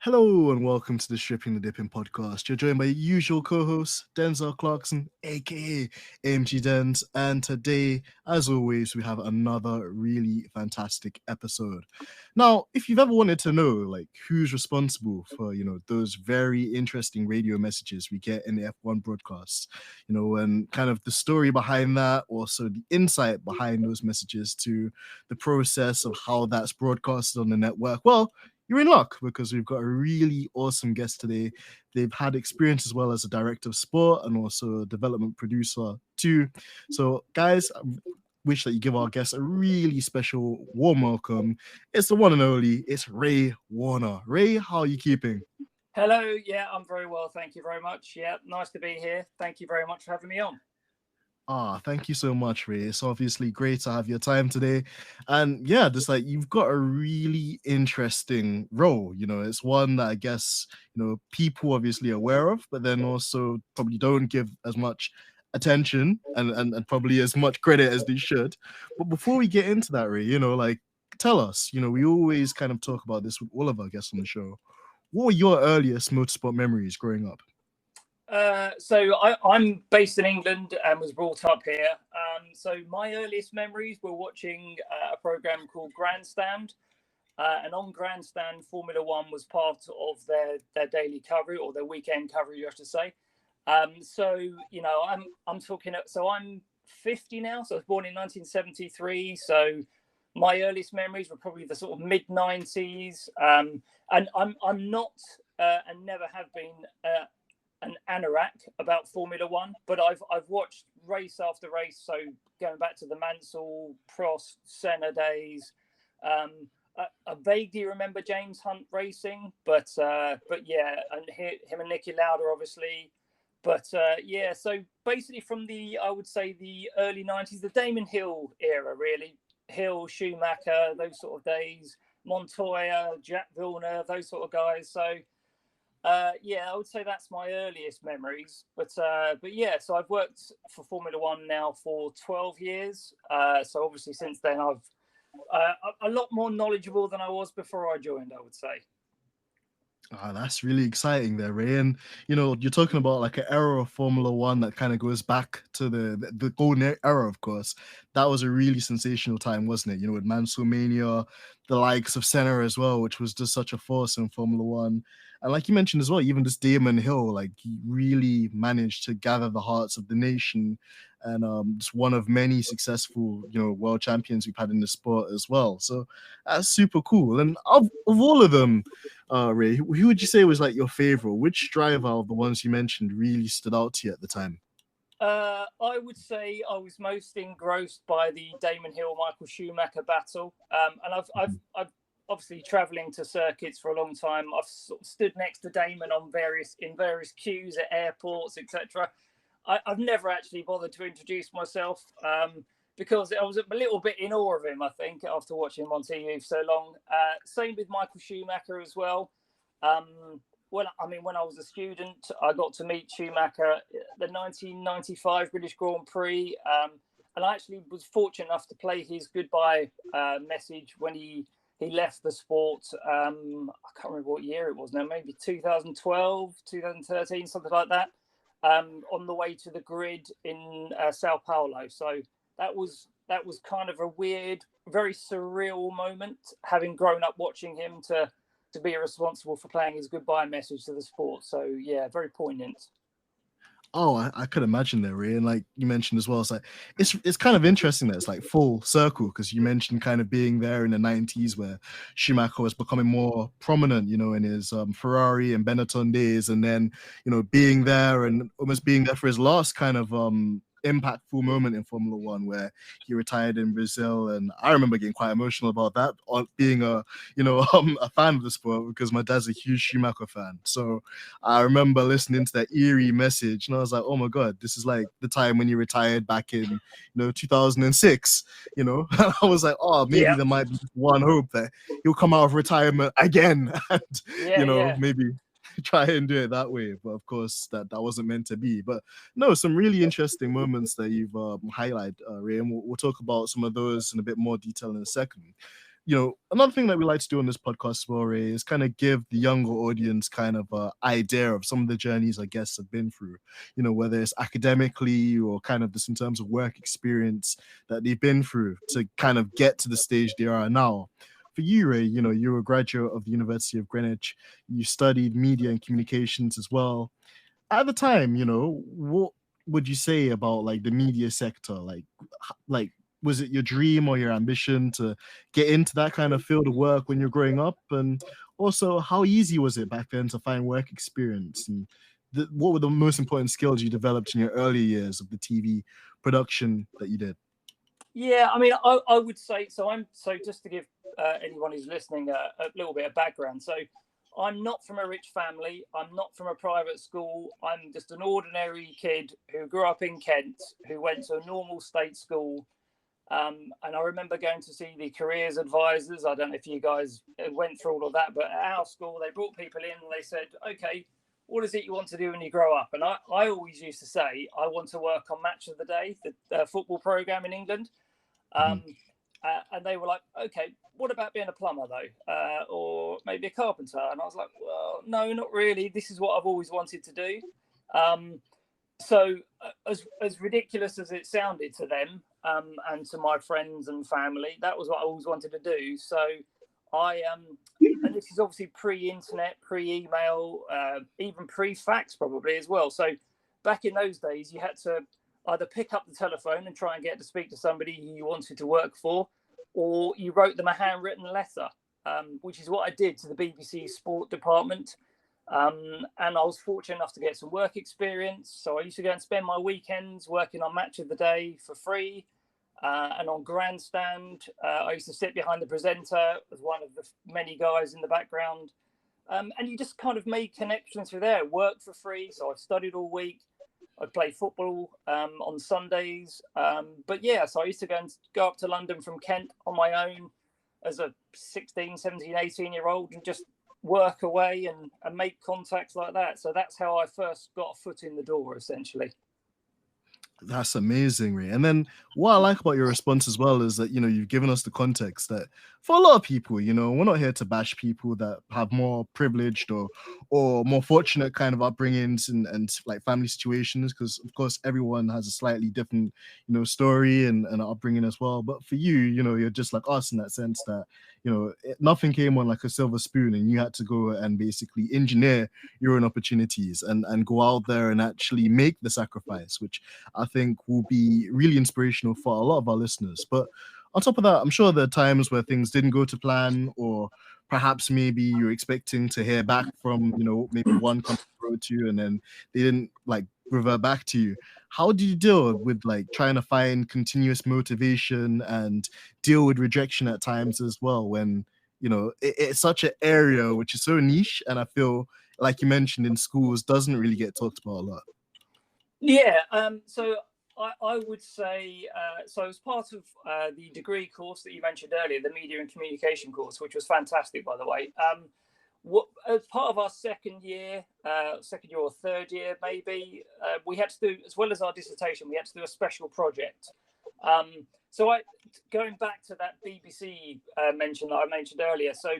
Hello and welcome to the Stripping the Dipping podcast. You're joined by your usual co-host, Denzel Clarkson, aka AMG Denz, and today, as always, we have another really fantastic episode. Now, if you've ever wanted to know who's responsible for, those very interesting radio messages we get in the F1 broadcasts, and kind of the story behind that, also the insight behind those messages to the process of how that's broadcasted on the network, well, you're in luck because we've got a really awesome guest today. They've had experience as well as a director of sport and also a development producer too. So, guys, I wish that you give our guest a really special warm welcome. It's the one and only, it's Ray Warner. Ray, how are you keeping? Hello, yeah, I'm very well, thank you very much. Yeah, nice to be here. Thank you very much for having me on. Thank you so much, Ray. It's obviously great to have your time today. And yeah, just like you've got a really interesting role. It's one that I guess, people obviously aware of, but then also probably don't give as much attention and probably as much credit as they should. But before we get into that, Ray, tell us, we always kind of talk about this with all of our guests on the show. What were your earliest motorsport memories growing up? I'm based in England and was brought up here. So my earliest memories were watching a program called Grandstand. And on Grandstand, Formula One was part of their daily coverage or their weekend coverage, you have to say. I'm talking. So I'm 50 now. So I was born in 1973. So my earliest memories were probably the sort of mid 90s. And I'm not and never have been an anorak about Formula One, but I've watched race after race. So going back to the Mansell, Prost, Senna days. I vaguely remember James Hunt racing, but yeah, and him and Nicky Lauda obviously. But yeah, so basically from I would say the early 90s, the Damon Hill era, really. Hill, Schumacher, those sort of days, Montoya, Jack Villeneuve, those sort of guys. So yeah, I would say that's my earliest memories. But yeah, so I've worked for Formula One now for 12 years. So obviously since then I've a lot more knowledgeable than I was before I joined, I would say. That's really exciting there, Ray. And you're talking about like an era of Formula One that kind of goes back to the golden era, of course. That was a really sensational time, wasn't it? With Mansell Mania, the likes of Senna as well, which was just such a force in Formula One. And like you mentioned as well, even this Damon Hill, like he really managed to gather the hearts of the nation and just one of many successful, world champions we've had in the sport as well. So that's super cool. And of all of them, Ray, who would you say was like your favorite? Which driver of the ones you mentioned really stood out to you at the time? I would say I was most engrossed by the Damon Hill Michael Schumacher battle, and I've obviously travelling to circuits for a long time. I've sort of stood next to Damon in various queues at airports, etc. I've never actually bothered to introduce myself because I was a little bit in awe of him, I think, after watching him on TV for so long. Same with Michael Schumacher as well. When I was a student, I got to meet Schumacher at the 1995 British Grand Prix. And I actually was fortunate enough to play his goodbye message when he left the sport. I can't remember what year it was now, maybe 2012, 2013, something like that. On the way to the grid in Sao Paulo. So that was kind of a weird, very surreal moment, having grown up watching him to be responsible for playing his goodbye message to the sport. So yeah, very poignant. Oh, I could imagine that, Ray. And like you mentioned as well, it's kind of interesting that it's like full circle because you mentioned kind of being there in the 90s where Schumacher was becoming more prominent, in his Ferrari and Benetton days, and then being there and almost being there for his last kind of impactful moment in Formula One where he retired in Brazil. And I remember getting quite emotional about that, being a fan of the sport because my dad's a huge Schumacher fan. So I remember listening to that eerie message and I was like, oh my God, this is like the time when he retired back in 2006. And I was like, oh, maybe there might be one hope that he'll come out of retirement again and maybe try and do it that way. But of course that wasn't meant to be. But no, some really interesting moments that you've highlighted, Ray, and we'll talk about some of those in a bit more detail in a second. another thing that we like to do on this podcast, Ray, is kind of give the younger audience kind of an idea of some of the journeys our guests have been through, whether it's academically or kind of just in terms of work experience that they've been through to kind of get to the stage they are now. For you, Ray, you're a graduate of the University of Greenwich. You studied media and communications as well. At the time, what would you say about like the media sector? Like was it your dream or your ambition to get into that kind of field of work when you're growing up? And also, how easy was it back then to find work experience? And what were the most important skills you developed in your early years of the TV production that you did? Yeah, I mean, I would say so. Just to give anyone who's listening a little bit of background. So I'm not from a rich family. I'm not from a private school. I'm just an ordinary kid who grew up in Kent, who went to a normal state school. And I remember going to see the careers advisors. I don't know if you guys went through all of that, but at our school, they brought people in and they said, okay, what is it you want to do when you grow up? And I always used to say, I want to work on Match of the Day, the football program in England. And they were like, okay, what about being a plumber though? Or maybe a carpenter? And I was like, well, no, not really. This is what I've always wanted to do. So as ridiculous as it sounded to them and to my friends and family, that was what I always wanted to do. So and this is obviously pre-internet, pre-email, even pre-fax probably as well. So back in those days, you had to either pick up the telephone and try and get to speak to somebody who you wanted to work for, or you wrote them a handwritten letter, which is what I did to the BBC Sport department. And I was fortunate enough to get some work experience. So I used to go and spend my weekends working on Match of the Day for free and on Grandstand. I used to sit behind the presenter as one of the many guys in the background. And you just kind of made connections through there, work for free. So I studied all week. I played football on Sundays. But yeah, so I used to go up to London from Kent on my own as a 16, 17, 18-year-old and just work away and make contacts like that. So that's how I first got a foot in the door, essentially. That's amazing, Ray. And then what I like about your response as well is that, you've given us the context that for a lot of people, we're not here to bash people that have more privileged or more fortunate kind of upbringings and like family situations, because of course everyone has a slightly different, story and upbringing as well. But for you, you're just like us in that sense that, nothing came on like a silver spoon and you had to go and basically engineer your own opportunities and go out there and actually make the sacrifice, which I think will be really inspirational for a lot of our listeners. But on top of that, I'm sure there are times where things didn't go to plan, or perhaps maybe you're expecting to hear back from, maybe one company wrote to you and then they didn't like revert back to you. How do you deal with like trying to find continuous motivation and deal with rejection at times as well when, it's such an area which is so niche and I feel like you mentioned in schools doesn't really get talked about a lot? Yeah, so I would say, so as part of the degree course that you mentioned earlier, the media and communication course, which was fantastic, by the way, as part of our second year or third year, maybe, we had to do, as well as our dissertation, we had to do a special project. So going back to that BBC mention that I mentioned earlier, so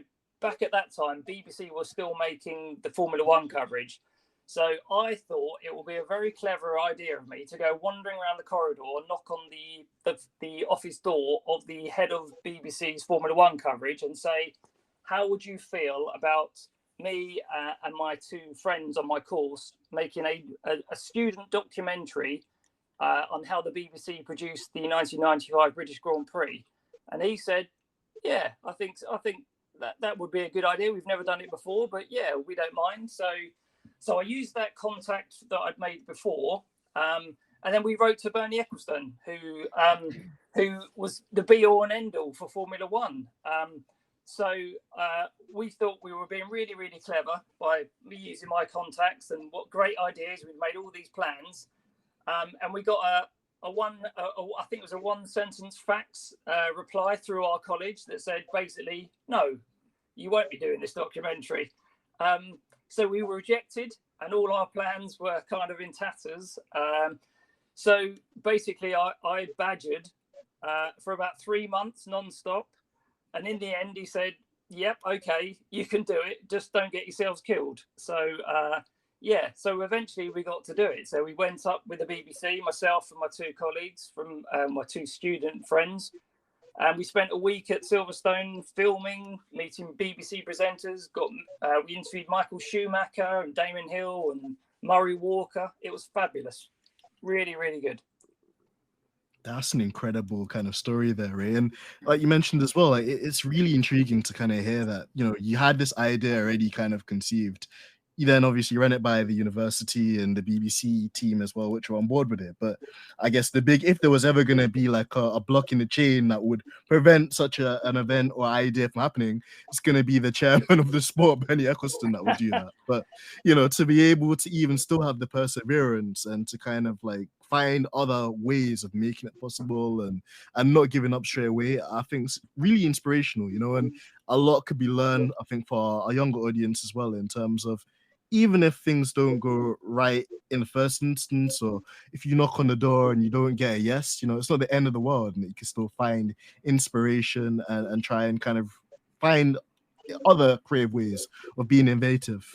back at that time, BBC was still making the Formula One coverage. So I thought it would be a very clever idea of me to go wandering around the corridor and knock on the office door of the head of BBC's Formula One coverage and say, how would you feel about me and my two friends on my course making a student documentary on how the BBC produced the 1995 British Grand Prix? And he said, yeah, I think that would be a good idea. We've never done it before, but yeah, we don't mind. So I used that contact that I'd made before, and then we wrote to Bernie Ecclestone, who was the be-all and end-all for Formula One. So we thought we were being really, really clever by me using my contacts and what great ideas. We'd made all these plans, and we got I think it was a one-sentence fax reply through our college that said basically, no, you won't be doing this documentary. So we were rejected and all our plans were kind of in tatters. So basically I badgered for about 3 months non-stop. And in the end, he said, "Yep, okay, you can do it. Just don't get yourselves killed." So yeah, so eventually we got to do it. So we went up with the BBC, myself and my two colleagues from my two student friends, and we spent a week at Silverstone filming, meeting BBC presenters. We interviewed Michael Schumacher and Damon Hill and Murray Walker. It was fabulous, really, really good. That's an incredible kind of story there, Ray. And like you mentioned as well, like it's really intriguing to kind of hear that, you know, you had this idea already kind of conceived. You then obviously ran it by the university and the BBC team as well, which were on board with it. But I guess if there was ever going to be like a block in the chain that would prevent such an event or idea from happening, it's going to be the chairman of the sport, Benny Eccleston, that would do that. But, you know, to be able to even still have the perseverance and to kind of like find other ways of making it possible and not giving up straight away, I think it's really inspirational, you know, and a lot could be learned, I think, for our younger audience as well, in terms of even if things don't go right in the first instance, or if you knock on the door and you don't get a yes, you know, it's not the end of the world, and you can still find inspiration and try and kind of find other creative ways of being innovative.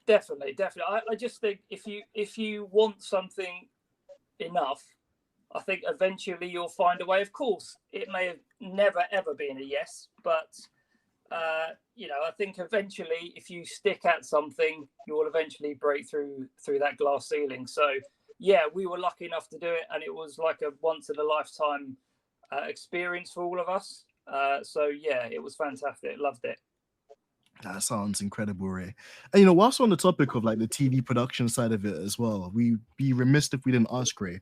Definitely. I just think if you want something enough, I think eventually you'll find a way. Of course, it may have never ever been a yes, but you know, I think eventually, if you stick at something, you will eventually break through that glass ceiling. So, yeah, we were lucky enough to do it, and it was like a once in a lifetime experience for all of us. So, yeah, it was fantastic. Loved it. That sounds incredible, Ray. And you know, whilst on the topic of like the TV production side of it as well, we'd be remiss if we didn't ask Ray,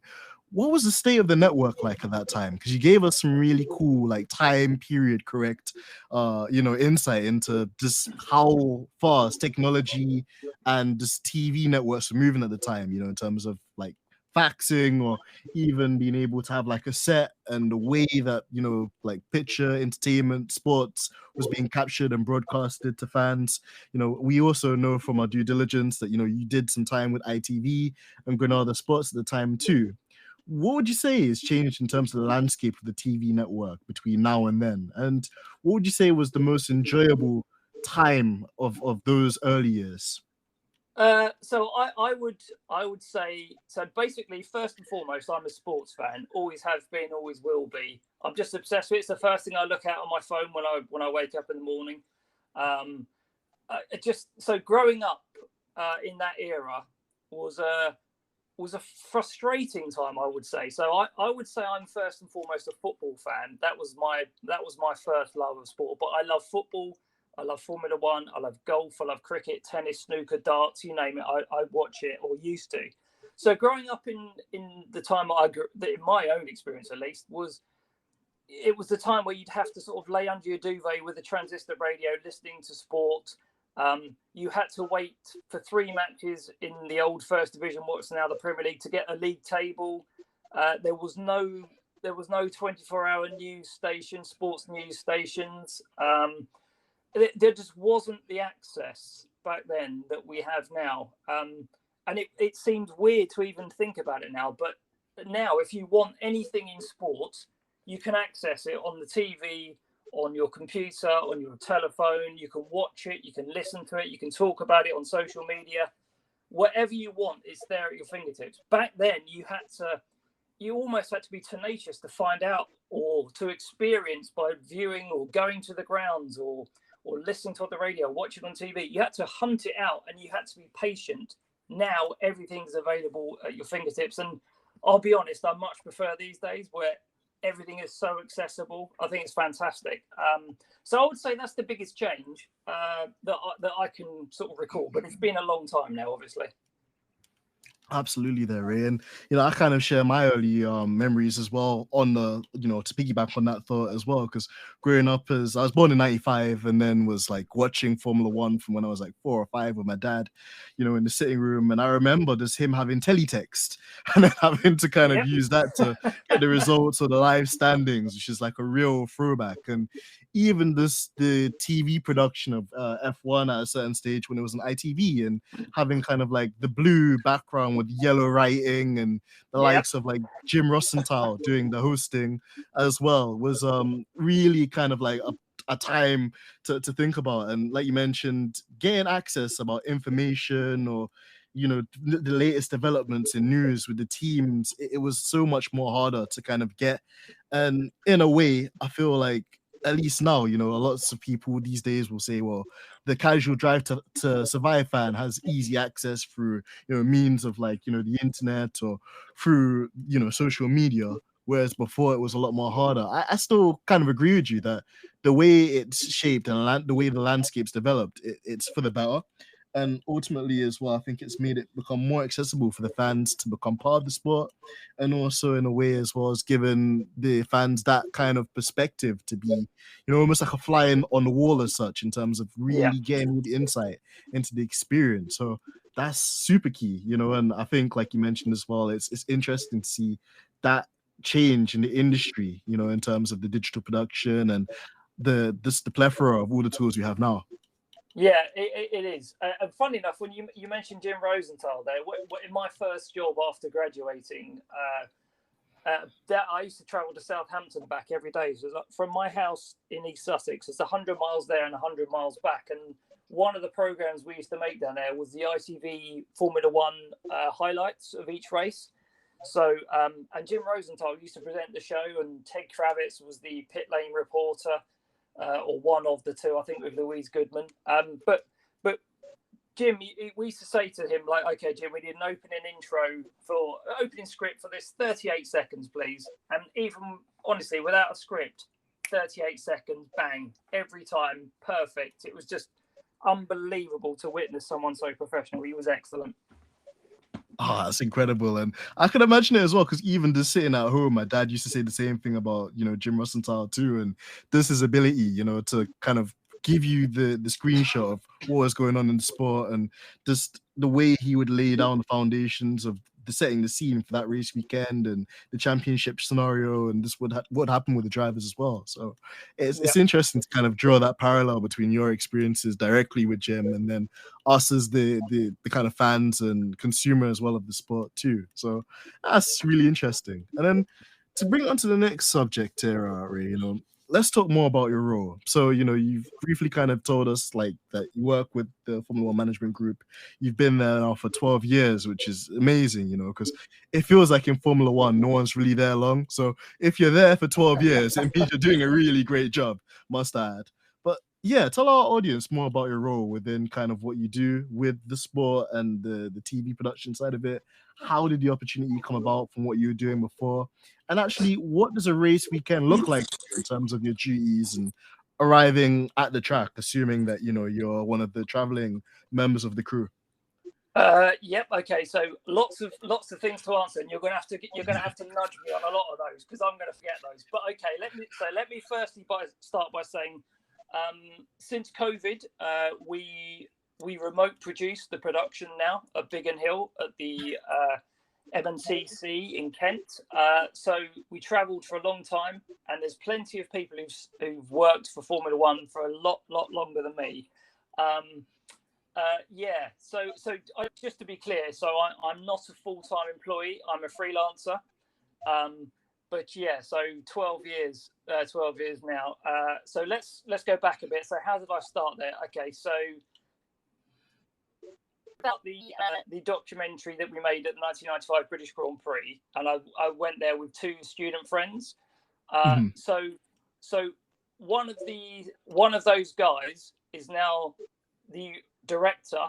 what was the state of the network like at that time? Because you gave us some really cool, like time period correct, you know, insight into just how fast technology and just TV networks were moving at the time. You know, in terms of like faxing or even being able to have like a set and the way that, you know, like picture entertainment sports was being captured and broadcasted to fans. You know, we also know from our due diligence that, you know, you did some time with ITV and Granada Sports at the time too. What would you say has changed in terms of the landscape of the TV network between now and then? And what would you say was the most enjoyable time of those early years? So I would say, so basically, first and foremost, I'm a sports fan. Always have been, always will be. I'm just obsessed with it. It's the first thing I look at on my phone when I wake up in the morning. So growing up in that era was a frustrating time, I would say. So I would say I'm first and foremost a football fan. That was my first love of sport. But I love football. I love Formula One. I love golf. I love cricket, tennis, snooker, darts. You name it. I watch it, or used to. So growing up in the time in my own experience at least, was the time where you'd have to sort of lay under your duvet with a transistor radio, listening to sport. You had to wait for 3 matches in the old First Division, what's now the Premier League, to get a league table. There was no 24-hour news stations, sports news stations. There just wasn't the access back then that we have now. And it seems weird to even think about it now. But now, if you want anything in sports, you can access it on the TV, on your computer, on your telephone. You can watch it, you can listen to it, you can talk about it on social media. Whatever you want, it's there at your fingertips. Back then, you almost had to be tenacious to find out or to experience by viewing or going to the grounds or listening to the radio, watching on TV. You had to hunt it out and you had to be patient. Now everything's available at your fingertips. And I'll be honest, I much prefer these days where everything is so accessible. I think it's fantastic. So I would say that's the biggest change that I can sort of recall. But it's been a long time now, obviously. Absolutely there, Ray. And you know, I kind of share my early memories as well on the, you know, to piggyback on that thought as well, because growing up, as I was born in 95 and then was like watching Formula One from when I was like 4 or 5 with my dad, you know, in the sitting room. And I remember just him having teletext and then having to kind of use that to get the results of the live standings, which is like a real throwback. And even the TV production of F1 at a certain stage when it was on ITV, and having kind of like the blue background with yellow writing, and the likes of like Jim Rosenthal doing the hosting as well, was really kind of like a time to think about. And like you mentioned, getting access about information, or the latest developments in news with the teams, it was so much more harder to kind of get. And in a way, I feel like, at least now, lots of people these days will say, well, the casual drive to survive fan has easy access through means of like the internet, or through social media, whereas before it was a lot more harder. I still kind of agree with you that the way it's shaped and the way the landscape's developed, it's for the better. And ultimately as well, I think it's made it become more accessible for the fans to become part of the sport, and also in a way as well as given the fans that kind of perspective to be, almost like a fly on the wall as such, in terms of really getting the insight into the experience. So that's super key, and I think, like you mentioned as well, it's interesting to see that change in the industry, in terms of the digital production and the plethora of all the tools we have now. Yeah, it is. And funny enough, when you mentioned Jim Rosenthal there, in my first job after graduating, that I used to travel to Southampton back every day. So from my house in East Sussex, it's 100 miles there and 100 miles back. And one of the programs we used to make down there was the ITV Formula One highlights of each race. So, and Jim Rosenthal used to present the show, and Ted Kravitz was the pit lane reporter. Or one of the two, I think, with Louise Goodman. But Jim, we used to say to him, like, okay, Jim, we need an opening script for this, 38 seconds, please. And even honestly, without a script, 38 seconds, bang, every time, perfect. It was just unbelievable to witness someone so professional. He was excellent. Oh, that's incredible. And I can imagine it as well, because even just sitting at home, my dad used to say the same thing about, Jim Rosenthal too. And this his ability, to kind of give you the screenshot of what was going on in the sport, and just the way he would lay down the foundations of setting the scene for that race weekend and the championship scenario, and just what happened with the drivers as well. So it's interesting to kind of draw that parallel between your experiences directly with Jim, and then us as the kind of fans and consumer as well of the sport too. So that's really interesting. And then to bring it on to the next subject here, Ray, let's talk more about your role. So, you've briefly kind of told us like that you work with the Formula One management group. You've been there now for 12 years, which is amazing, because it feels like in Formula One, no one's really there long. So if you're there for 12 years, it means you're doing a really great job, must I add. But yeah, tell our audience more about your role within kind of what you do with the sport and the TV production side of it. How did the opportunity come about from what you were doing before? And actually, what does a race weekend look like in terms of your duties and arriving at the track, assuming that you're one of the traveling members of the crew? Yep. Okay. So lots of things to answer, and you're gonna have to nudge me on a lot of those, because I'm gonna forget those. But okay, let me firstly start by saying, since COVID, we remote produce the production now of Biggin Hill at the MNCC in Kent. So we travelled for a long time, and there's plenty of people who've worked for Formula One for a lot longer than me. So just to be clear, so I'm not a full-time employee. I'm a freelancer. But yeah, so 12 years now. So let's go back a bit. So how did I start there? Okay, so about the documentary that we made at the 1995 British Grand Prix, and I went there with two student friends. So one of those guys is now the director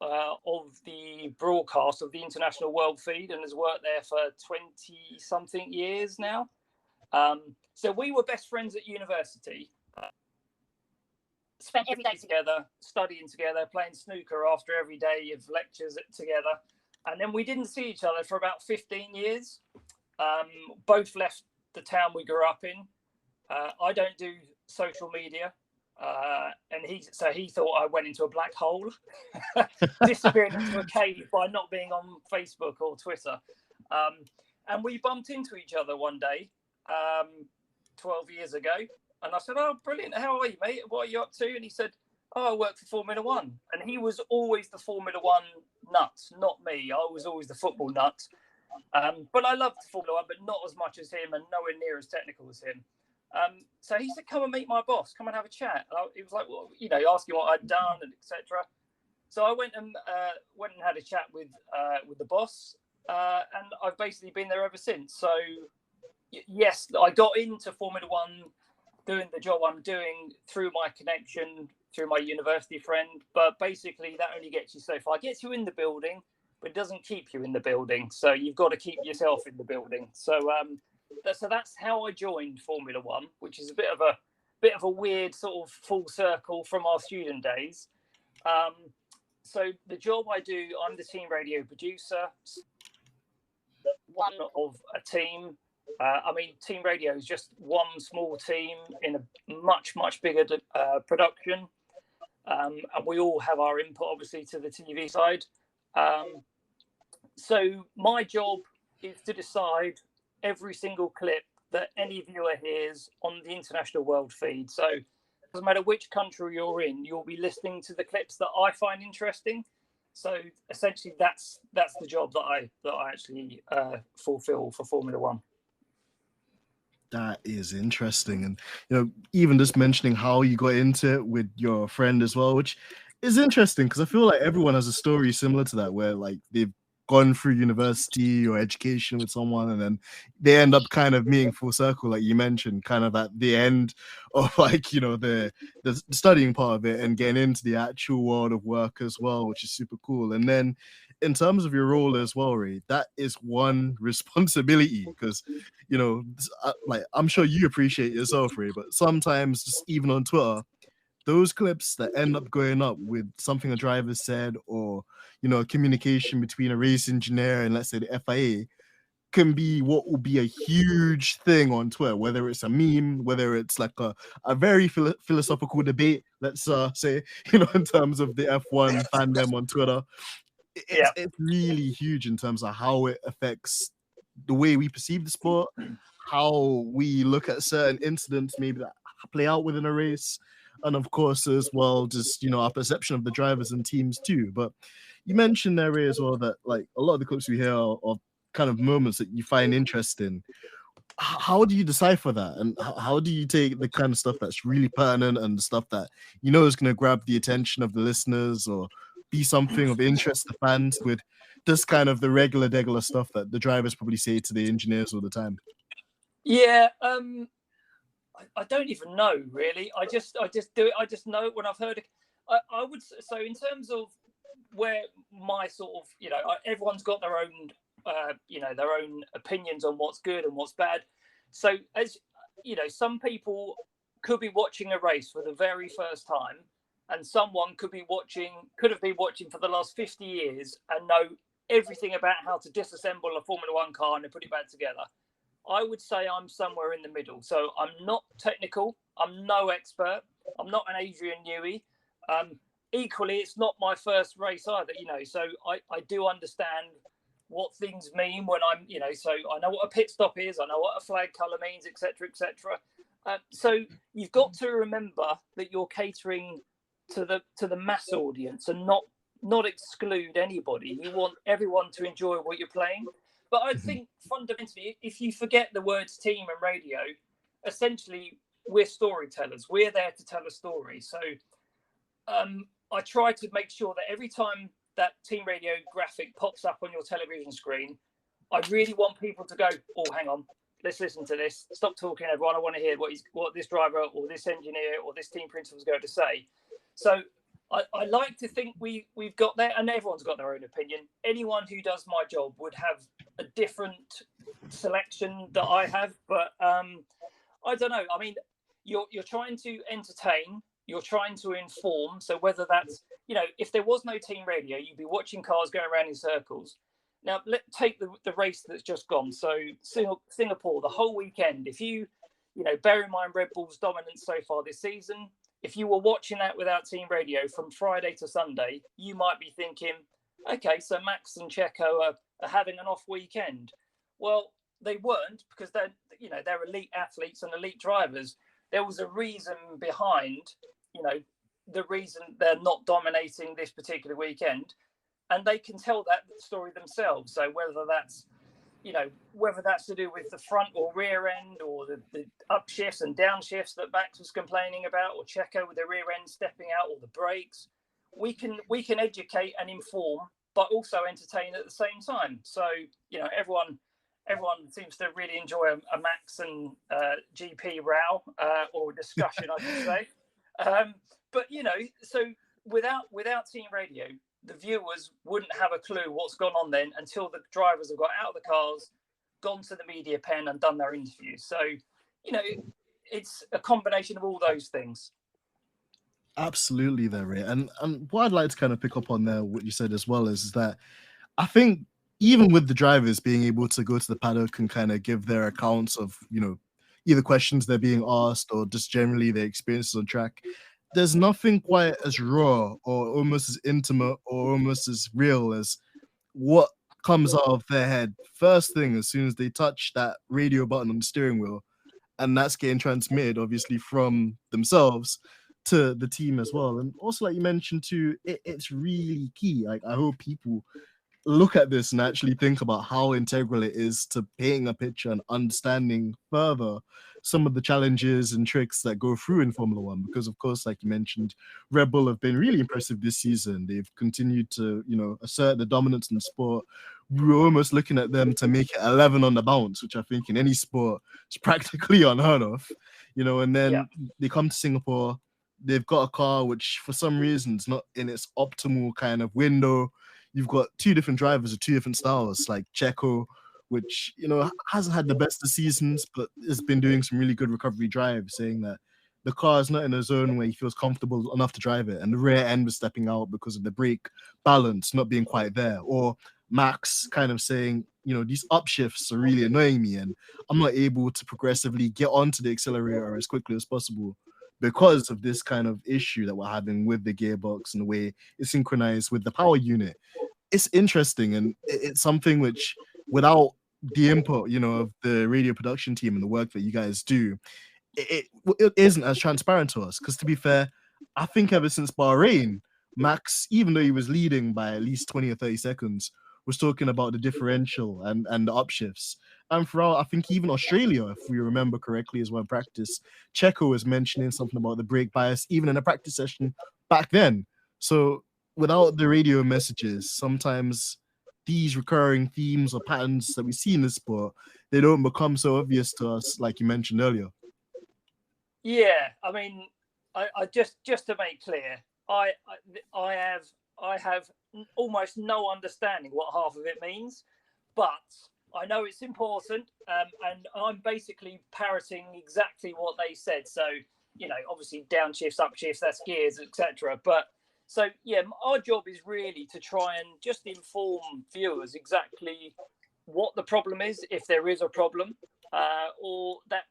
of the broadcast of the International World Feed, and has worked there for 20 something years now. So we were best friends at university. Spent every day together, studying together, playing snooker after every day of lectures together. And then we didn't see each other for about 15 years. Both left the town we grew up in. I don't do social media. And he thought I went into a black hole, disappeared into a cave by not being on Facebook or Twitter. And we bumped into each other one day, 12 years ago. And I said, "Oh, brilliant. How are you, mate? What are you up to?" And he said, "Oh, I work for Formula One." And he was always the Formula One nut, not me. I was always the football nut. But I loved Formula One, but not as much as him and nowhere near as technical as him. So he said, "Come and meet my boss. Come and have a chat." And he was like, "Well, asking what I'd done and etc." So I went and had a chat with the boss, and I've basically been there ever since. So yes, I got into Formula One doing the job I'm doing through my connection, through my university friend. But basically, that only gets you so far. It gets you in the building, but it doesn't keep you in the building. So you've got to keep yourself in the building. So that's how I joined Formula One, which is a bit of a weird sort of full circle from our student days. So the job I do, I'm the team radio producer, one of a team. Team radio is just one small team in a much, much bigger production. And we all have our input, obviously, to the TV side. So my job is to decide every single clip that any viewer hears on the international world feed. So it doesn't matter which country you're in, you'll be listening to the clips that I find interesting. So essentially, that's the job that I actually fulfill for Formula One. That is interesting. And, even just mentioning how you got into it with your friend as well, which is interesting because I feel like everyone has a story similar to that where like they've gone through university or education with someone and then they end up kind of meeting full circle, like you mentioned, kind of at the end of like, the studying part of it and getting into the actual world of work as well, which is super cool. And then in terms of your role as well, Ray, that is one responsibility because like I'm sure you appreciate yourself, Ray, but sometimes just even on Twitter, those clips that end up going up with something a driver said or communication between a race engineer and let's say the FIA can be what will be a huge thing on Twitter, whether it's a meme, whether it's like a very philosophical debate, let's say, in terms of the F1 fandom on Twitter. It's really huge in terms of how it affects the way we perceive the sport, how we look at certain incidents maybe that play out within a race, and of course as well just our perception of the drivers and teams too. But you mentioned there, Ray, as well that like a lot of the clips we hear are kind of moments that you find interesting. How do you decipher that, and how do you take the kind of stuff that's really pertinent and the stuff that is going to grab the attention of the listeners or be something of interest to fans with this kind of the regular stuff that the drivers probably say to the engineers all the time? Yeah, I don't even know really. I just do it. I just know it when I've heard it. I would so in terms of where my sort of everyone's got their own their own opinions on what's good and what's bad. So as some people could be watching a race for the very first time, and someone could have been watching for the last 50 years and know everything about how to disassemble a Formula One car and put it back together. I would say I'm somewhere in the middle. So I'm not technical. I'm no expert. I'm not an Adrian Newey. Equally, it's not my first race either, so I do understand what things mean when I'm, so I know what a pit stop is. I know what a flag colour means, etc., etc. So you've got to remember that you're catering to the mass audience and not exclude anybody. You want everyone to enjoy what you're playing. But I think fundamentally, if you forget the words team and radio, essentially we're storytellers. We're there to tell a story. So I try to make sure that every time that team radio graphic pops up on your television screen, I really want people to go, "Oh, hang on, let's listen to this. Stop talking, everyone. I want to hear what this driver or this engineer or this team principal is going to say." So I like to think we've got there, and everyone's got their own opinion. Anyone who does my job would have a different selection that I have, but I don't know. I mean, you're trying to entertain, you're trying to inform. So whether that's if there was no team radio, you'd be watching cars going around in circles. Now, let's take the race that's just gone. So Singapore, the whole weekend. If you bear in mind Red Bull's dominance so far this season, if you were watching that without team radio from Friday to Sunday, you might be thinking, okay, so Max and Checo are having an off weekend. Well, they weren't, because they're elite athletes and elite drivers. there was a reason behind, the reason they're not dominating this particular weekend, and they can tell that story themselves. So whether that's to do with the front or rear end, or the upshifts and downshifts that Max was complaining about, or Checo with the rear end stepping out, or the brakes, we can educate and inform, but also entertain at the same time. So everyone seems to really enjoy a Max and GP row or discussion, I should say. But so without team radio, the viewers wouldn't have a clue what's gone on then until the drivers have got out of the cars, gone to the media pen and done their interviews. So, it's a combination of all those things. Absolutely there, Ray. And what I'd like to kind of pick up on there, what you said as well, is that I think even with the drivers being able to go to the paddock and kind of give their accounts of, either questions they're being asked or just generally their experiences on track, there's nothing quite as raw or almost as intimate or almost as real as what comes out of their head first thing as soon as they touch that radio button on the steering wheel. And that's getting transmitted, obviously, from themselves to the team as well. And also, like you mentioned too, it's really key. Like, I hope people look at this and actually think about how integral it is to painting a picture and understanding further some of the challenges and tricks that go through in Formula One. Because, of course, like you mentioned, Red Bull have been really impressive this season. They've continued to, assert the dominance in the sport. We're almost looking at them to make it 11 on the bounce, which I think in any sport is practically unheard of. And then they come to Singapore. They've got a car which, for some reason, is not in its optimal kind of window. You've got two different drivers with two different styles, like Checo, which, hasn't had the best of seasons, but has been doing some really good recovery drives, saying that the car is not in a zone where he feels comfortable enough to drive it. And the rear end was stepping out because of the brake balance not being quite there. Or Max kind of saying, these upshifts are really annoying me and I'm not able to progressively get onto the accelerator as quickly as possible because of this kind of issue that we're having with the gearbox and the way it's synchronized with the power unit. It's interesting, and it's something which, without the input, of the radio production team and the work that you guys do, it isn't as transparent to us. Because to be fair, I think ever since Bahrain, Max, even though he was leading by at least 20 or 30 seconds, was talking about the differential and the upshifts. And throughout, I think even Australia, if we remember correctly as well in practice, Checo was mentioning something about the brake bias, even in a practice session back then. So without the radio messages, sometimes these recurring themes or patterns that we see in the sport, they don't become so obvious to us, like you mentioned earlier. Yeah, I mean, I just to make clear, I have almost no understanding what half of it means, but I know it's important, and I'm basically parroting exactly what they said. So, obviously downshifts, upshifts, that's gears, etc. But so, our job is really to try and just inform viewers exactly what the problem is, if there is a problem, or that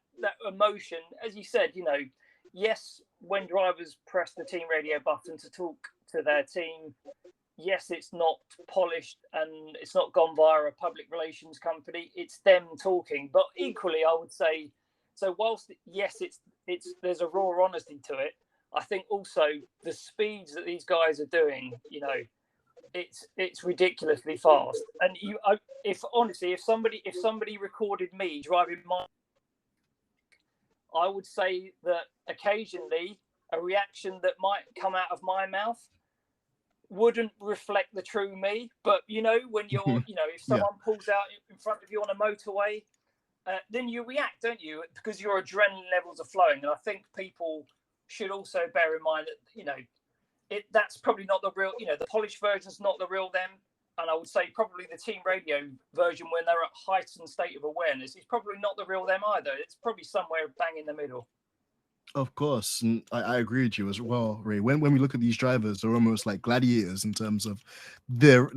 emotion, as you said, yes, when drivers press the team radio button to talk to their team, yes, it's not polished and it's not gone via a public relations company. It's them talking. But equally, I would say, so whilst, yes, it's there's a raw honesty to it, I think also the speeds that these guys are doing, it's ridiculously fast. And if somebody recorded me driving I would say that occasionally a reaction that might come out of my mouth wouldn't reflect the true me. But, when you're, if someone pulls out in front of you on a motorway, then you react, don't you? Because your adrenaline levels are flowing. And I think people should also bear in mind that, that's probably not the real, the polished version's not the real them. And I would say probably the team radio version, when they're at heightened state of awareness, is probably not the real them either. It's probably somewhere bang in the middle. Of course, and I agree with you as well, Ray. When we look at these drivers, they're almost like gladiators in terms of their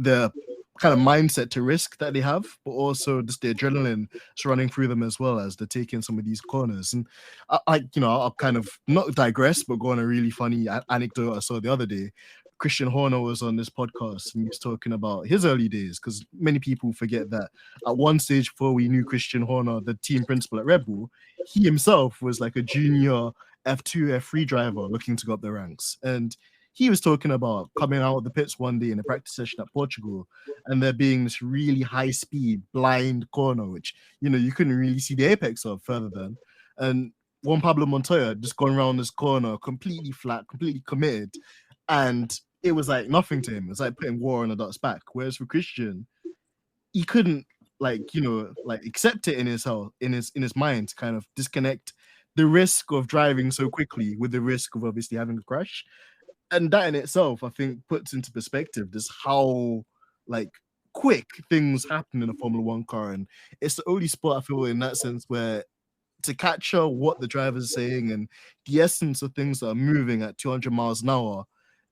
kind of mindset to risk that they have, but also just the adrenaline that's running through them as well as they're taking some of these corners. And I'll kind of not digress, but go on a really funny anecdote I saw the other day. Christian Horner was on this podcast and he was talking about his early days, because many people forget that at one stage before we knew Christian Horner, the team principal at Red Bull, he himself was like a junior F2, F3 driver looking to go up the ranks. And he was talking about coming out of the pits one day in a practice session at Portugal and there being this really high speed blind corner, which, you know, you couldn't really see the apex of further than. And Juan Pablo Montoya just going around this corner completely flat, completely committed. And it was like nothing to him. It was like putting war on a duck's back. Whereas for Christian, he couldn't, like, you know, like accept it in his mind to kind of disconnect the risk of driving so quickly with the risk of obviously having a crash. And that in itself, I think, puts into perspective just how like quick things happen in a Formula One car. And it's the only sport I feel in that sense where to capture what the driver's saying and the essence of things that are moving at 200 miles an hour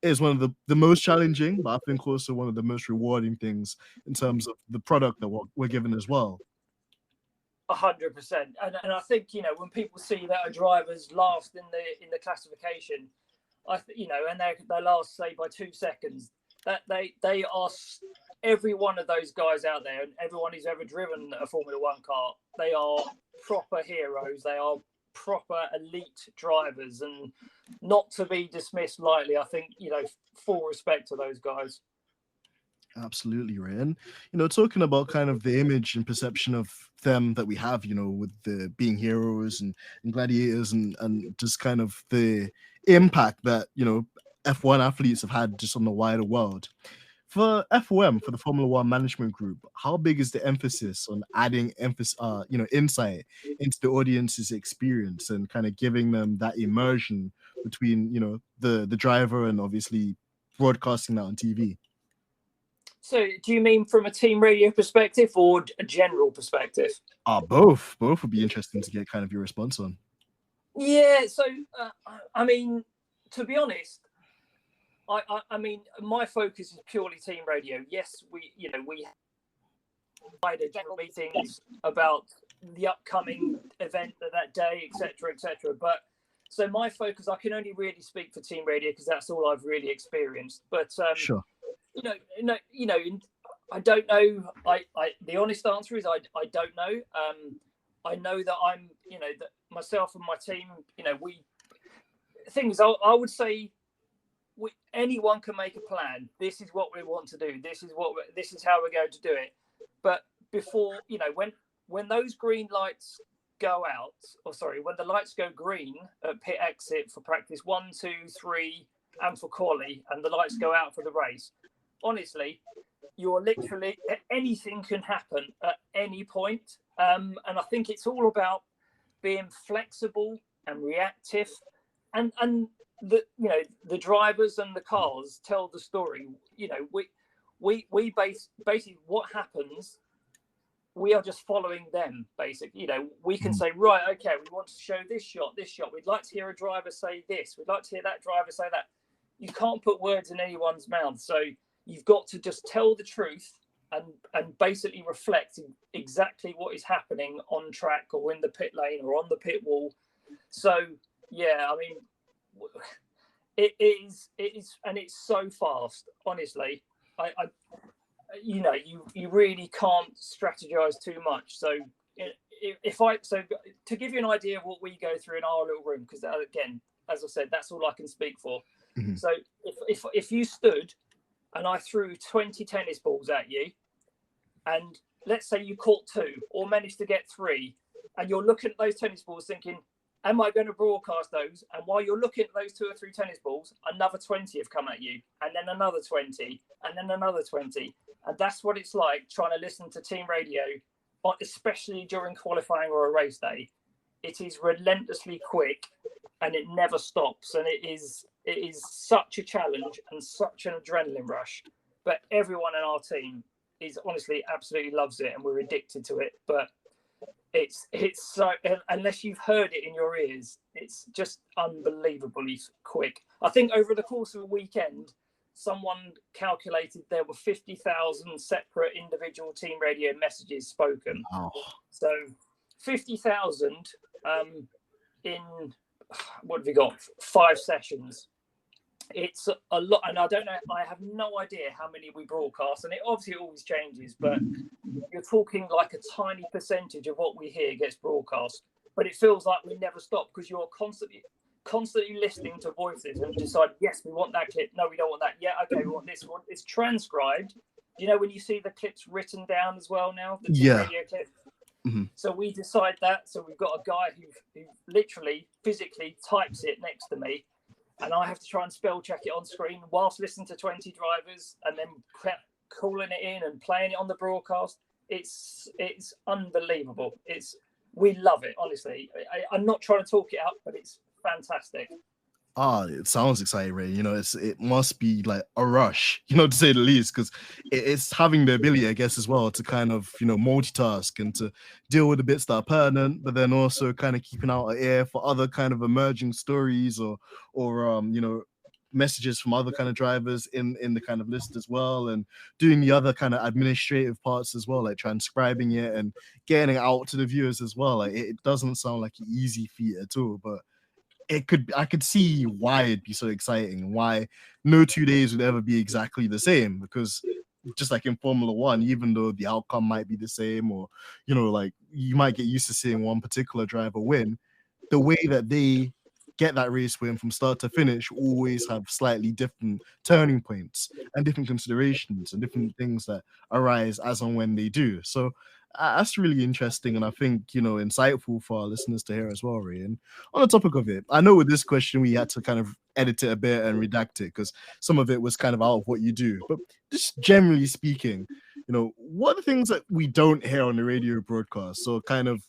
is one of the most challenging, but I think also one of the most rewarding things in terms of the product that we're given as well. 100%, and I think, you know, when people see that a driver's last in the classification, you know, and they last say by 2 seconds, that they are, every one of those guys out there and everyone who's ever driven a Formula One car, they are proper heroes. They are proper elite drivers and not to be dismissed lightly. I think, you know, full respect to those guys. Absolutely, right. And, you know, talking about kind of the image and perception of them that we have, you know, with the being heroes and gladiators and just kind of the impact that, you know, F1 athletes have had just on the wider world. For FOM, for the Formula One Management Group, how big is the emphasis on adding you know, insight into the audience's experience and kind of giving them that immersion between, you know, the driver and obviously broadcasting that on TV? So do you mean from a team radio perspective or a general perspective? Both would be interesting to get kind of your response on. Yeah, so I mean, to be honest, I mean, my focus is purely team radio. Yes, we had general meetings about the upcoming event of that day, etc. But so my focus, I can only really speak for team radio because that's all I've really experienced. But sure, you know, I don't know. The honest answer is I don't know. I know that I'm, you know, that myself and my team, you know, I would say anyone can make a plan. This is what we want to do. This is how we're going to do it. But before, you know, when those green lights go out, when the lights go green at pit exit for practice 1, 2, 3, and for quali, and the lights go out for the race, honestly, you're literally, anything can happen at any point. And I think it's all about being flexible and reactive, and the drivers and the cars tell the story. You know, we basically what happens, we are just following them. Basically, you know, we can say, right, okay, we want to show this shot. We'd like to hear a driver say this. We'd like to hear that driver say that. You can't put words in anyone's mouth, so you've got to just tell the truth and basically reflect exactly what is happening on track or in the pit lane or on the pit wall. So yeah, I mean, it is, and it's so fast. Honestly, you know, you really can't strategize too much. So to give you an idea of what we go through in our little room, because again, as I said, that's all I can speak for. Mm-hmm. So if you stood and I threw 20 tennis balls at you, and let's say you caught 2 or managed to get 3, and you're looking at those tennis balls thinking, am I going to broadcast those? And while you're looking at those 2 or 3 tennis balls, another 20 have come at you, and then another 20, and then another 20. And that's what it's like trying to listen to team radio, especially during qualifying or a race day. It is relentlessly quick, and it never stops. And it is such a challenge and such an adrenaline rush. But everyone in our team is honestly absolutely loves it, and we're addicted to it. But it's so, unless you've heard it in your ears, it's just unbelievably quick. I think over the course of a weekend, someone calculated there were 50,000 separate individual team radio messages spoken. Wow. So 50,000 in, what have we got, 5 sessions. it's a lot, and I don't know. I have no idea how many we broadcast, and it obviously always changes. But you're talking like a tiny percentage of what we hear gets broadcast. But it feels like we never stop because you're constantly listening to voices and decide, yes, we want that clip. No, we don't want that. Yeah, okay, we want this one. It's transcribed. You know when you see the clips written down as well now, the radio clip. Mm-hmm. So we decide that. So we've got a guy who literally physically types it next to me. And I have to try and spell check it on screen whilst listening to 20 drivers and then calling it in and playing it on the broadcast. It's unbelievable. We love it, honestly. I'm not trying to talk it up, but it's fantastic. It sounds exciting, Ray. You know, it must be like a rush, you know, to say the least, because it's having the ability, I guess, as well, to kind of, you know, multitask and to deal with the bits that are pertinent, but then also kind of keeping out an ear for other kind of emerging stories or you know, messages from other kind of drivers in the kind of list as well, and doing the other kind of administrative parts as well, like transcribing it and getting it out to the viewers as well. Like it doesn't sound like an easy feat at all, but I could see why it'd be so exciting, why no 2 days would ever be exactly the same, because just like in Formula One, even though the outcome might be the same, or, you know, like you might get used to seeing one particular driver win, the way that they get that race win from start to finish always have slightly different turning points and different considerations and different things that arise as and when they do. So that's really interesting, and I think, you know, insightful for our listeners to hear as well, Ray. And on the topic of it, I know with this question we had to kind of edit it a bit and redact it because some of it was kind of out of what you do. But just generally speaking, you know, what are the things that we don't hear on the radio broadcast? So kind of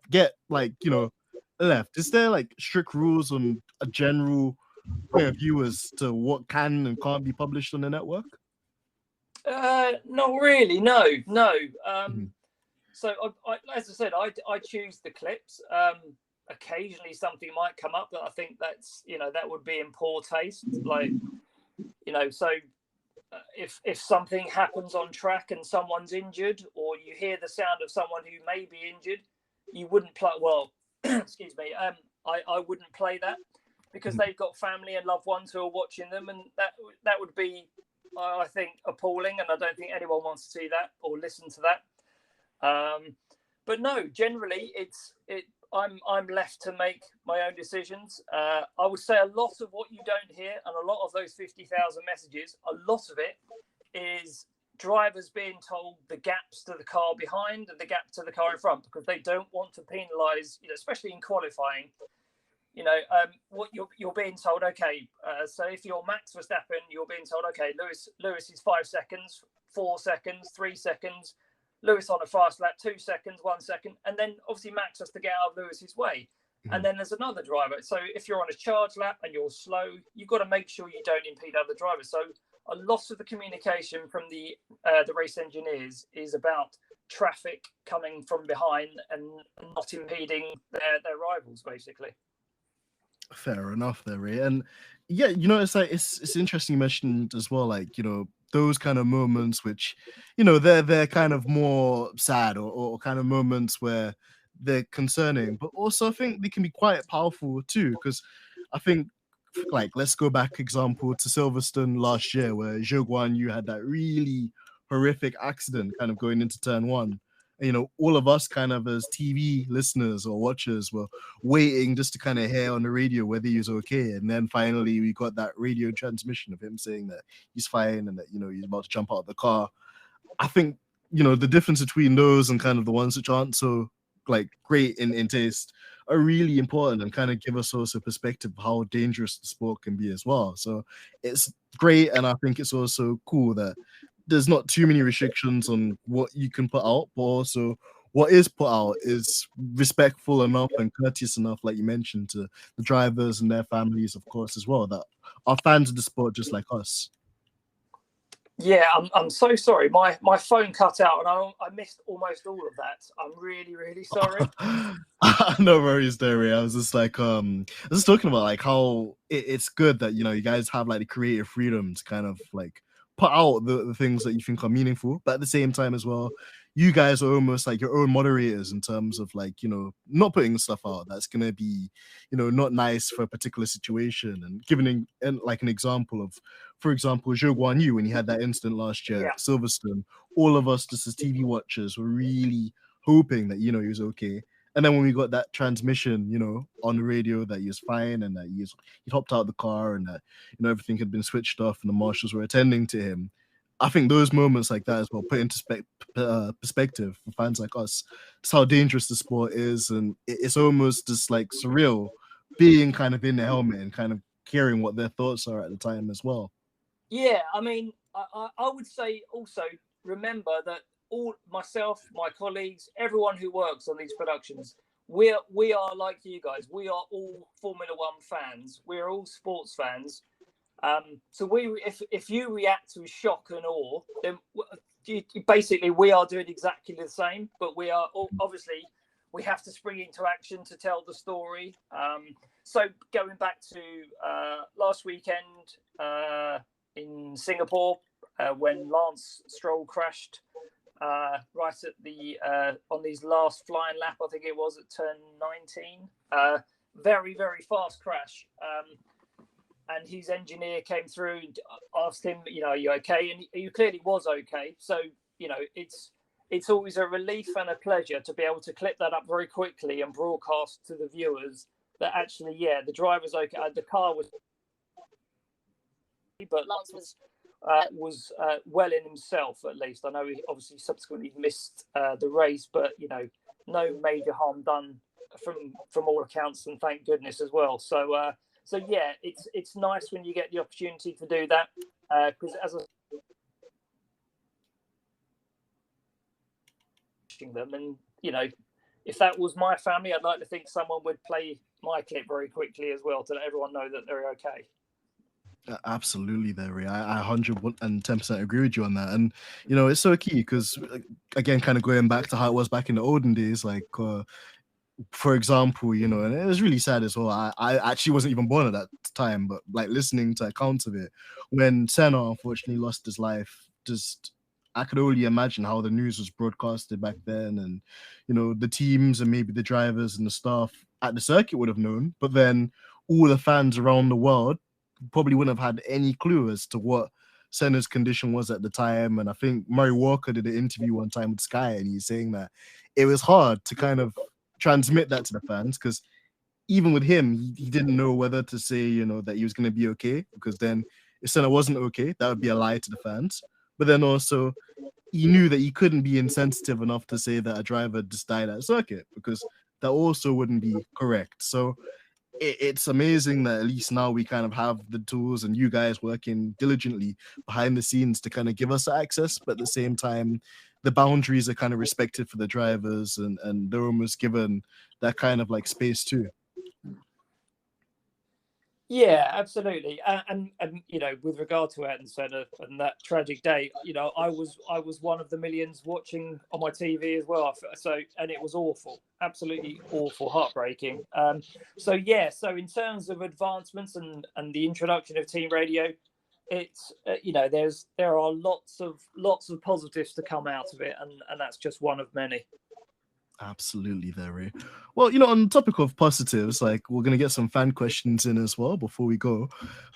get like, you know, left. Is there like strict rules on a general point of view as to what can and can't be published on the network? Not really. No. So, as I said, I choose the clips. Occasionally, something might come up that I think that's, you know, that would be in poor taste. Like, you know, so if something happens on track and someone's injured, or you hear the sound of someone who may be injured, you wouldn't play. Well, excuse me. I wouldn't play that because they've got family and loved ones who are watching them, and that would be, I think, appalling. And I don't think anyone wants to see that or listen to that. But no, generally I'm left to make my own decisions. I would say a lot of what you don't hear, and a lot of those 50,000 messages, a lot of it is drivers being told the gaps to the car behind and the gap to the car in front, because they don't want to penalise, you know, especially in qualifying. You know, what you're being told, okay, so if you're Max Verstappen, you're being told, okay, Lewis is 5 seconds, 4 seconds, 3 seconds. Lewis on a fast lap, 2 seconds, 1 second, and then obviously Max has to get out of Lewis's way. And then there's another driver. So if you're on a charge lap and you're slow, you've got to make sure you don't impede other drivers. So a lot of the communication from the race engineers is about traffic coming from behind and not impeding their rivals, basically. Fair enough there, Ray. And yeah, you know, it's like it's interesting you mentioned as well, like, you know, those kind of moments which, you know, they're kind of more sad or kind of moments where they're concerning, but also I think they can be quite powerful too, because I think, like, let's go back example to Silverstone last year where you had that really horrific accident kind of going into turn one. And, you know, all of us kind of as TV listeners or watchers were waiting just to kind of hear on the radio whether he was okay. And then finally we got that radio transmission of him saying that he's fine and that, you know, he's about to jump out of the car. I think, you know, the difference between those and kind of the ones which aren't so like great in taste are really important and kind of give us also perspective of how dangerous the sport can be as well. So it's great, and I think it's also cool that there's not too many restrictions on what you can put out, but also what is put out is respectful enough and courteous enough, like you mentioned, to the drivers and their families, of course, as well, that are fans of the sport just like us. Yeah, I'm so sorry. My phone cut out and I missed almost all of that. I'm really, really sorry. No worries there, Ray. I was just like, I was just talking about like how it's good that, you know, you guys have like the creative freedom to kind of like put out the things that you think are meaningful, but at the same time as well, you guys are almost like your own moderators in terms of like, you know, not putting stuff out that's gonna be, you know, not nice for a particular situation, and giving like an example of, for example, Jorgy'S when he had that incident last year at Silverstone, all of us just as TV watchers were really hoping that, you know, he was okay. And then when we got that transmission, you know, on the radio that he was fine and that he hopped out of the car and that, you know, everything had been switched off and the marshals were attending to him. I think those moments like that as well put into perspective for fans like us, just how dangerous the sport is, and it's almost just like surreal being kind of in the helmet and kind of hearing what their thoughts are at the time as well. Yeah, I mean, I would say also remember that all myself, my colleagues, everyone who works on these productions, we are like you guys. We are all Formula One fans. We're all sports fans. So if you react to shock and awe, then basically we are doing exactly the same. But we are obviously we have to spring into action to tell the story. So going back to last weekend in Singapore, when Lance Stroll crashed right at the on his last flying lap, I think it was at turn 19. Very, very fast crash. And his engineer came through and asked him, you know, are you okay? And he clearly was okay. So, you know, it's always a relief and a pleasure to be able to clip that up very quickly and broadcast to the viewers that actually, yeah, the driver's okay. The car was, but Lance was well in himself, at least. I know he obviously subsequently missed the race, but, you know, no major harm done from all accounts, and thank goodness as well. So yeah, it's nice when you get the opportunity to do that, because as them, and you know, if that was my family, I'd like to think someone would play my clip very quickly as well to let everyone know that they're okay. Absolutely, there, Ray. I 110% agree with you on that. And you know, it's so key because again, kind of going back to how it was back in the olden days, like for example, you know, and it was really sad as well. I actually wasn't even born at that time, but like listening to accounts of it when Senna unfortunately lost his life, just I could only imagine how the news was broadcasted back then, and you know, the teams and maybe the drivers and the staff at the circuit would have known, but then all the fans around the world probably wouldn't have had any clue as to what Senna's condition was at the time. And I think Murray Walker did an interview one time with Sky, and he's saying that it was hard to kind of transmit that to the fans because even with him, he didn't know whether to say, you know, that he was going to be okay, because then if Senna wasn't okay, that would be a lie to the fans. But then also, he knew that he couldn't be insensitive enough to say that a driver just died at a circuit, because that also wouldn't be correct. So it's amazing that at least now we kind of have the tools and you guys working diligently behind the scenes to kind of give us access, but at the same time, the boundaries are kind of respected for the drivers, and they're almost given that kind of like space too. Yeah, absolutely. And you know, with regard to Ayrton Senna and that tragic day, you know, I was one of the millions watching on my TV as well. So, and it was awful, absolutely awful, heartbreaking. So yeah, so in terms of advancements and the introduction of team radio, it's you know, there are lots of positives to come out of it, and that's just one of many. Absolutely there, Ray. Well, you know, on the topic of positives, like we're gonna get some fan questions in as well before we go.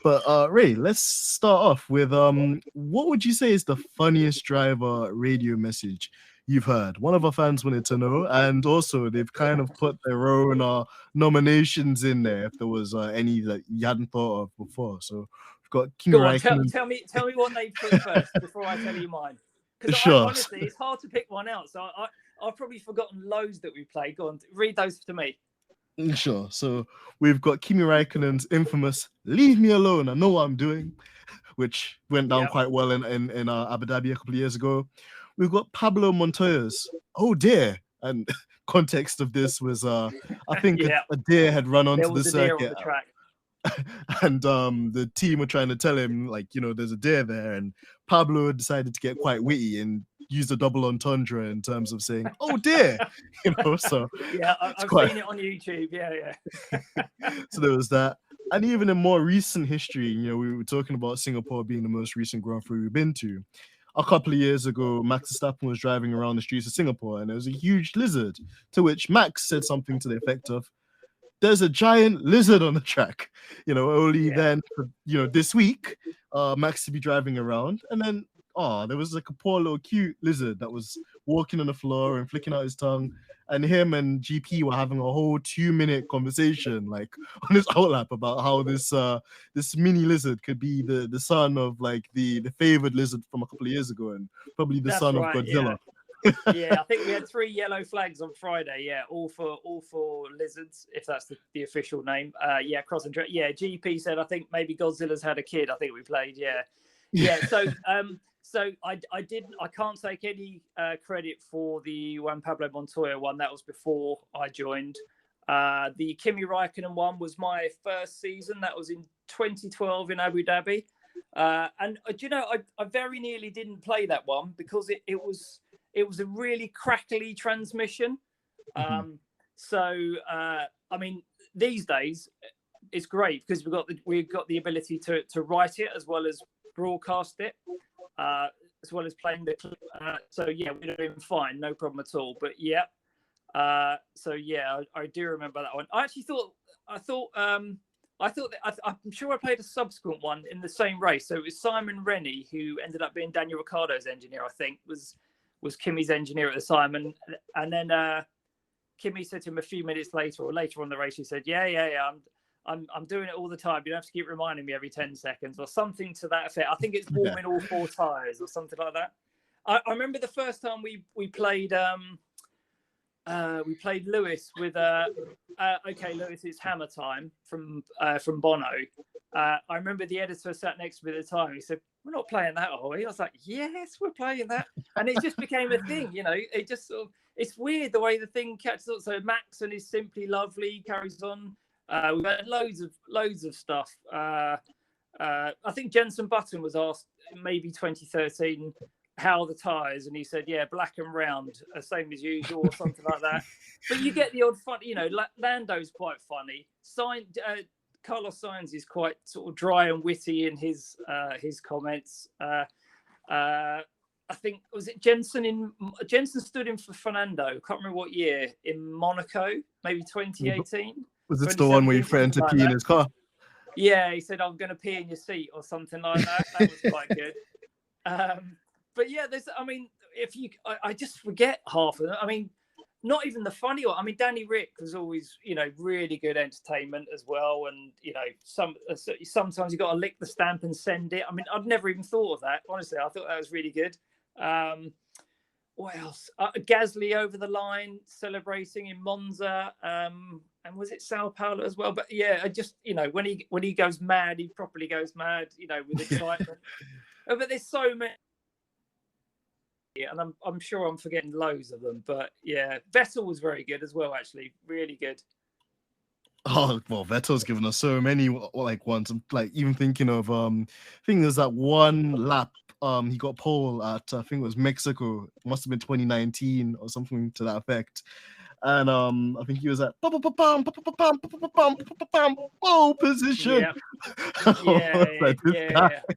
But Ray, let's start off with what would you say is the funniest driver radio message you've heard? One of our fans wanted to know, and also they've kind of put their own nominations in there if there was any that you hadn't thought of before. So we've got Kimi Raikkonen. Tell me what they put first before I tell you mine. Because sure. Honestly, it's hard to pick one out. So I've probably forgotten loads that we played. Go on, read those to me. Sure. So we've got Kimi Raikkonen's infamous "Leave me alone, I know what I'm doing," which went down quite well in Abu Dhabi a couple of years ago. We've got Pablo Montoya's "Oh dear," and context of this was I think a deer had run onto the circuit. On the track. And the team were trying to tell him, like, you know, there's a deer there, and Pablo decided to get quite witty and use a double entendre in terms of saying, "Oh dear," you know. So yeah, I've seen it on YouTube. Yeah. So there was that. And even in more recent history, you know, we were talking about Singapore being the most recent Grand Prix we've been to. A couple of years ago, Max Verstappen was driving around the streets of Singapore, and there was a huge lizard. To which Max said something to the effect of, "There's a giant lizard on the track." You know, only then, you know, this week, Max to be driving around, and then there was like a poor little cute lizard that was walking on the floor and flicking out his tongue. And him and GP were having a whole 2-minute conversation, like on his outlap, about how this mini lizard could be the son of like the favored lizard from a couple of years ago, and probably the son of Godzilla. Yeah, I think we had 3 yellow flags on Friday. Yeah, all for lizards, if that's the official name. Yeah, cross and yeah. GP said I think maybe Godzilla's had a kid. I think we played. Yeah. So I can't take any credit for the Juan Pablo Montoya one. That was before I joined. The Kimi Raikkonen one was my first season. That was in 2012 in Abu Dhabi. And do you know, I very nearly didn't play that one because it was a really crackly transmission. I mean, these days it's great because we've got the ability to write it as well as broadcast it, as well as playing the clip. So yeah, we're doing fine, no problem at all. But yeah, so yeah, I do remember that one. I'm sure I played a subsequent one in the same race. So it was Simon Rennie, who ended up being Daniel Ricciardo's engineer, I think, was Kimi's engineer at the time. And then Kimi said to him a few minutes later or later on the race, he said, yeah, I'm doing it all the time. You don't have to keep reminding me every 10 seconds or something to that effect. I think it's warming all 4 tires or something like that. I remember the first time we played Lewis with okay, Lewis, it's hammer time from Bono. I remember the editor sat next to me at the time. He said, "We're not playing that, are we?" I was like, "Yes, we're playing that," and it just became a thing. You know, it just sort of, it's weird the way the thing catches up. So Max and his Simply Lovely carries on. We've had loads of stuff. I think Jenson Button was asked maybe 2013 how the tires, and he said, "Yeah, black and round, same as usual," or something like that. But you get the odd fun. You know, Lando's quite funny. Carlos Sainz is quite sort of dry and witty in his comments. I think was it Jenson stood in for Fernando. I can't remember what year, in Monaco, maybe 2018. Was it the one where you threatened to pee in his car? Yeah, he said, "I'm going to pee in your seat" or something like that. That was quite good. But yeah, I just forget half of them. I mean, not even the funny one. I mean, Danny Rick was always, you know, really good entertainment as well. And, you know, sometimes you got to lick the stamp and send it. I mean, I'd never even thought of that. Honestly, I thought that was really good. What else? Gasly over the line celebrating in Monza. And was it Sao Paulo as well? But yeah, I just, you know, when he goes mad, he properly goes mad, you know, with excitement. But there's so many. And I'm sure I'm forgetting loads of them, but yeah, Vettel was very good as well, actually, really good. Oh well, Vettel's given us so many like ones. I'm like even thinking of I think there's that one lap he got pole at I think it was Mexico. It must have been 2019 or something to that effect. And I think he was at pole position. Yeah.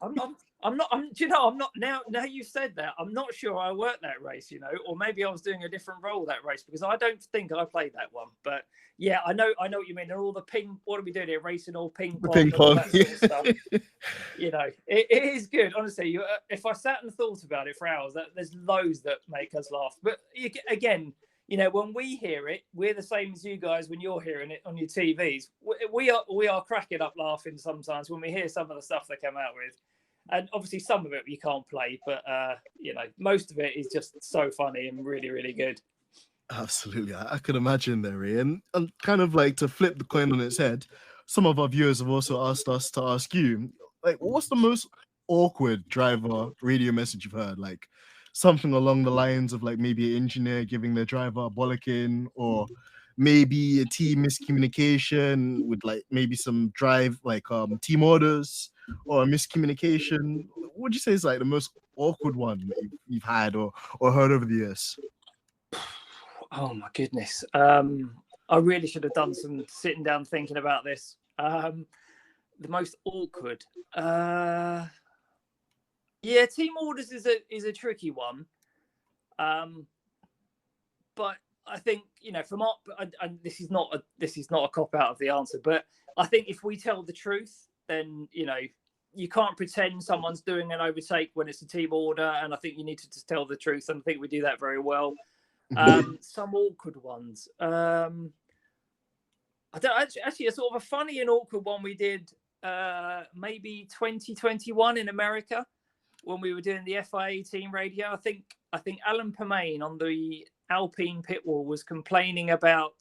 I'm not. Do you know? I'm not now. Now you said that, I'm not sure I worked that race. You know, or maybe I was doing a different role that race because I don't think I played that one. But yeah, I know what you mean. And all the ping. What are we doing here? Racing all ping pong. Ping pong. That sort of stuff. You know, it is good. Honestly, if I sat and thought about it for hours, there's loads that make us laugh. But again, you know, when we hear it, we're the same as you guys when you're hearing it on your TVs. We are cracking up laughing sometimes when we hear some of the stuff they come out with. And obviously some of it you can't play, but, you know, most of it is just so funny and really, really good. Absolutely. I could imagine there, Ian. And kind of like to flip the coin on its head, some of our viewers have also asked us to ask you, like, what's the most awkward driver radio message you've heard? Like something along the lines of like maybe an engineer giving their driver a bollocking, or maybe a team miscommunication with like maybe some drive like team orders, or a miscommunication. What would you say is like the most awkward one that you've had or heard over the years? Oh my goodness. I really should have done some sitting down thinking about this. The most awkward. Team orders is a tricky one. But I think, from our, and this is not a cop out of the answer, but I think if we tell the truth, then you can't pretend someone's doing an overtake when it's a team order, and I think you need to just tell the truth, and I think we do that very well. Some awkward ones. I don't actually a sort of a funny and awkward one we did maybe 2021 in America when we were doing the FIA team radio. I think Alan Permain on the Alpine pit wall was complaining about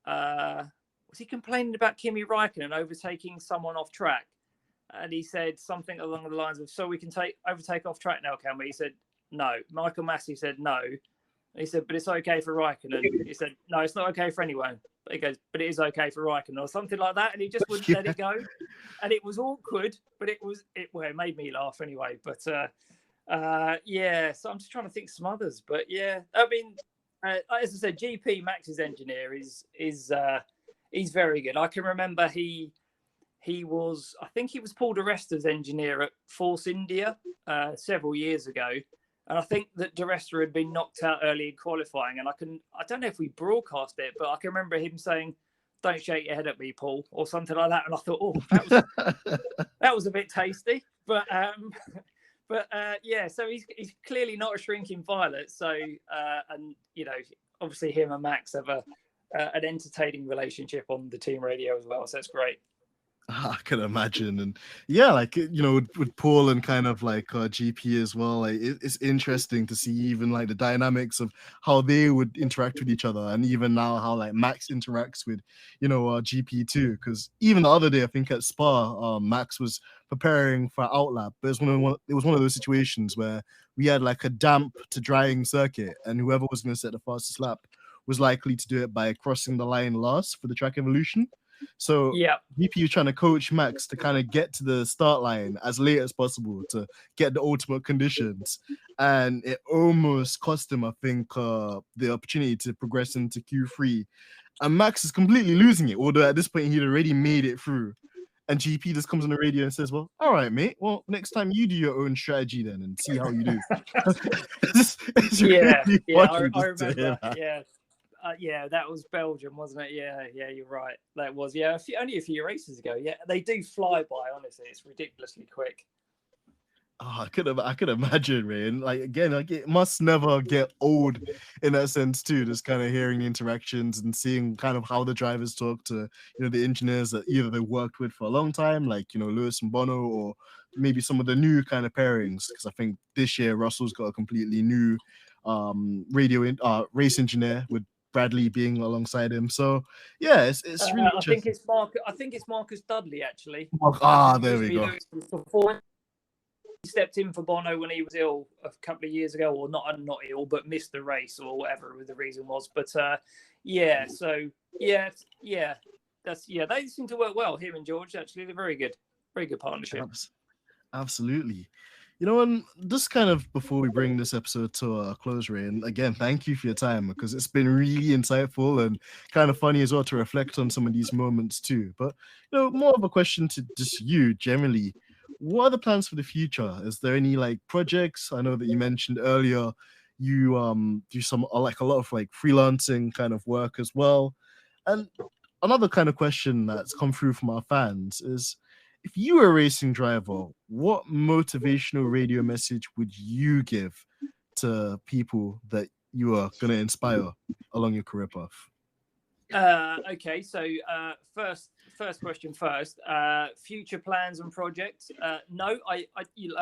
Kimi Räikkönen overtaking someone off track, and he said something along the lines of, "So we can overtake off track now, can we?" He said, "No." Michael Massey said, "No." He said, "But it's okay for Räikkönen." He said, "No, it's not okay for anyone." But he goes, "But it is okay for Räikkönen," or something like that, and he just wouldn't let it go, and it was awkward, but it made me laugh anyway. But so I'm just trying to think some others, but I mean, as I said, GP Max's engineer is he's very good. I can remember he was Paul di Resta's engineer at Force India several years ago. And I think that Di Resta had been knocked out early in qualifying. And I don't know if we broadcast it, but I can remember him saying, "Don't shake your head at me, Paul," or something like that. And I thought, oh, that was a bit tasty. But so he's clearly not a shrinking violet. So, obviously him and Max have an entertaining relationship on the team radio as well. So it's great. I can imagine. And with Paul and kind of like GP as well, like it's interesting to see even like the dynamics of how they would interact with each other, and even now how like Max interacts with GP too. Because even the other day, I think at Spa, Max was preparing for outlap, but it was one of those situations where we had like a damp to drying circuit, and whoever was going to set the fastest lap was likely to do it by crossing the line last for the track evolution. So VP was trying to coach Max to kind of get to the start line as late as possible to get the ultimate conditions, and it almost cost him, I think, the opportunity to progress into Q3. And Max is completely losing it, although at this point he'd already made it through. And GP just comes on the radio and says, "Well, all right, mate. Well, next time you do your own strategy then and see how you do." It's really I remember. That was Belgium, wasn't it? Yeah, you're right. That was only a few races ago. Yeah, they do fly by. Honestly, it's ridiculously quick. Oh, I could imagine, man. Like again, like it must never get old in that sense too. Just kind of hearing interactions and seeing kind of how the drivers talk to the engineers that either they worked with for a long time, like Lewis and Bono, or maybe some of the new kind of pairings. Because I think this year Russell's got a completely new race engineer with Bradley being alongside him. So it's really interesting. I think it's Marcus Dudley actually. There we go. Before he stepped in for Bono when he was ill a couple of years ago, or not ill, but missed the race or whatever the reason was. But they seem to work well. Him and George, actually, they're very good partnership. Absolutely. And just kind of before we bring this episode to a close, Ray, and again, thank you for your time, because it's been really insightful and kind of funny as well to reflect on some of these moments too. But, more of a question to just you generally. What are the plans for the future? Is there any like projects? I know that you mentioned earlier you do some like a lot of like freelancing kind of work as well. And another kind of question that's come through from our fans is, if you were a racing driver, what motivational radio message would you give to people that you are going to inspire along your career path? Okay, so first question first. Future plans and projects? No, I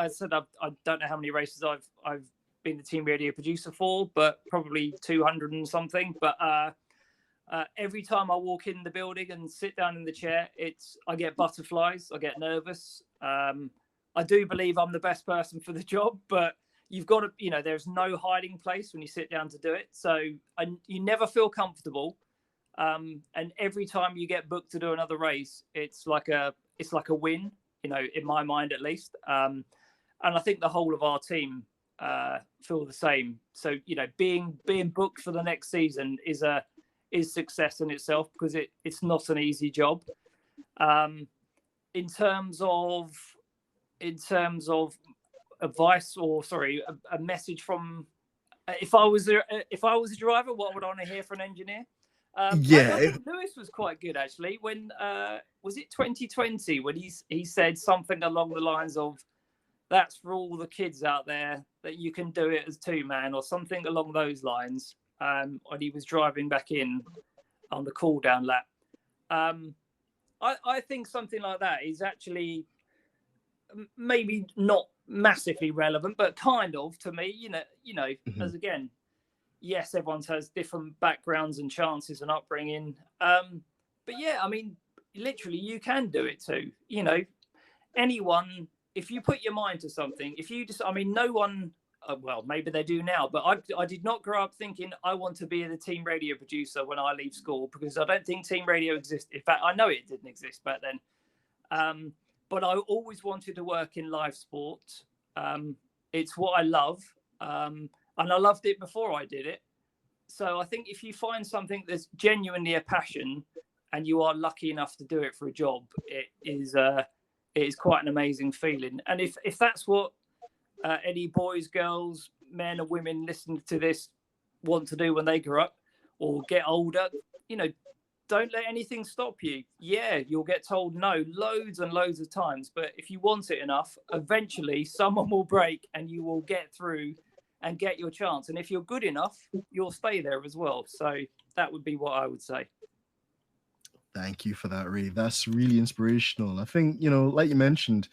said I don't know how many races I've been the team radio producer for, but probably 200 and something. But every time I walk in the building and sit down in the chair, I get butterflies. I get nervous. I do believe I'm the best person for the job, but you've got to, there's no hiding place when you sit down to do it. So you never feel comfortable. And every time you get booked to do another race, it's like a win, in my mind at least. And I think the whole of our team feel the same. So being booked for the next season is success in itself, because it's not an easy job. in terms of advice, or sorry, a message from if I was a driver, what would I want to hear from an engineer? I think Lewis was quite good actually. When was it 2020 when he said something along the lines of, "That's for all the kids out there that you can do it as two man," or something along those lines. When he was driving back in on the cool down lap. I think something like that is actually maybe not massively relevant, but kind of to me, as again, yes, everyone has different backgrounds and chances and upbringing. But yeah, I mean, literally you can do it too. Anyone, if you put your mind to something, if you just, I mean, no one, well, maybe they do now, but I did not grow up thinking I want to be the team radio producer when I leave school, because I don't think team radio exists. In fact, I know it didn't exist back then. But I always wanted to work in live sport. It's what I love. And I loved it before I did it. So I think if you find something that's genuinely a passion and you are lucky enough to do it for a job, it is quite an amazing feeling. And if that's what any boys, girls, men and women listening to this want to do when they grow up or get older, don't let anything stop you. Yeah, you'll get told no loads and loads of times, but if you want it enough, eventually someone will break and you will get through and get your chance. And if you're good enough, you'll stay there as well. So that would be what I would say. Thank you for that, Ray. That's really inspirational. I think, like you mentioned,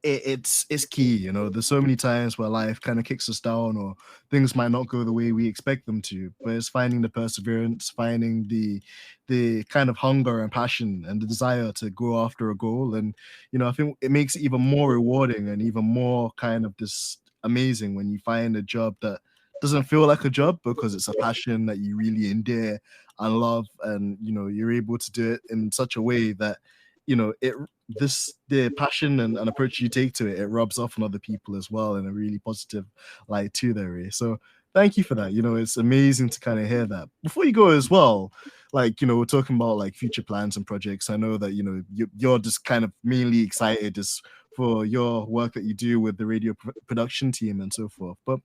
it's key. There's so many times where life kind of kicks us down or things might not go the way we expect them to, but it's finding the perseverance, finding the kind of hunger and passion and the desire to go after a goal. And I think it makes it even more rewarding and even more kind of this amazing when you find a job that doesn't feel like a job because it's a passion that you really endear and love, and you're able to do it in such a way that the passion and approach you take to it rubs off on other people as well in a really positive light too there, Ray. So thank you for that. It's amazing to kind of hear that. Before you go as well, we're talking about like future plans and projects. I know that you're just kind of mainly excited just for your work that you do with the radio production team and so forth, but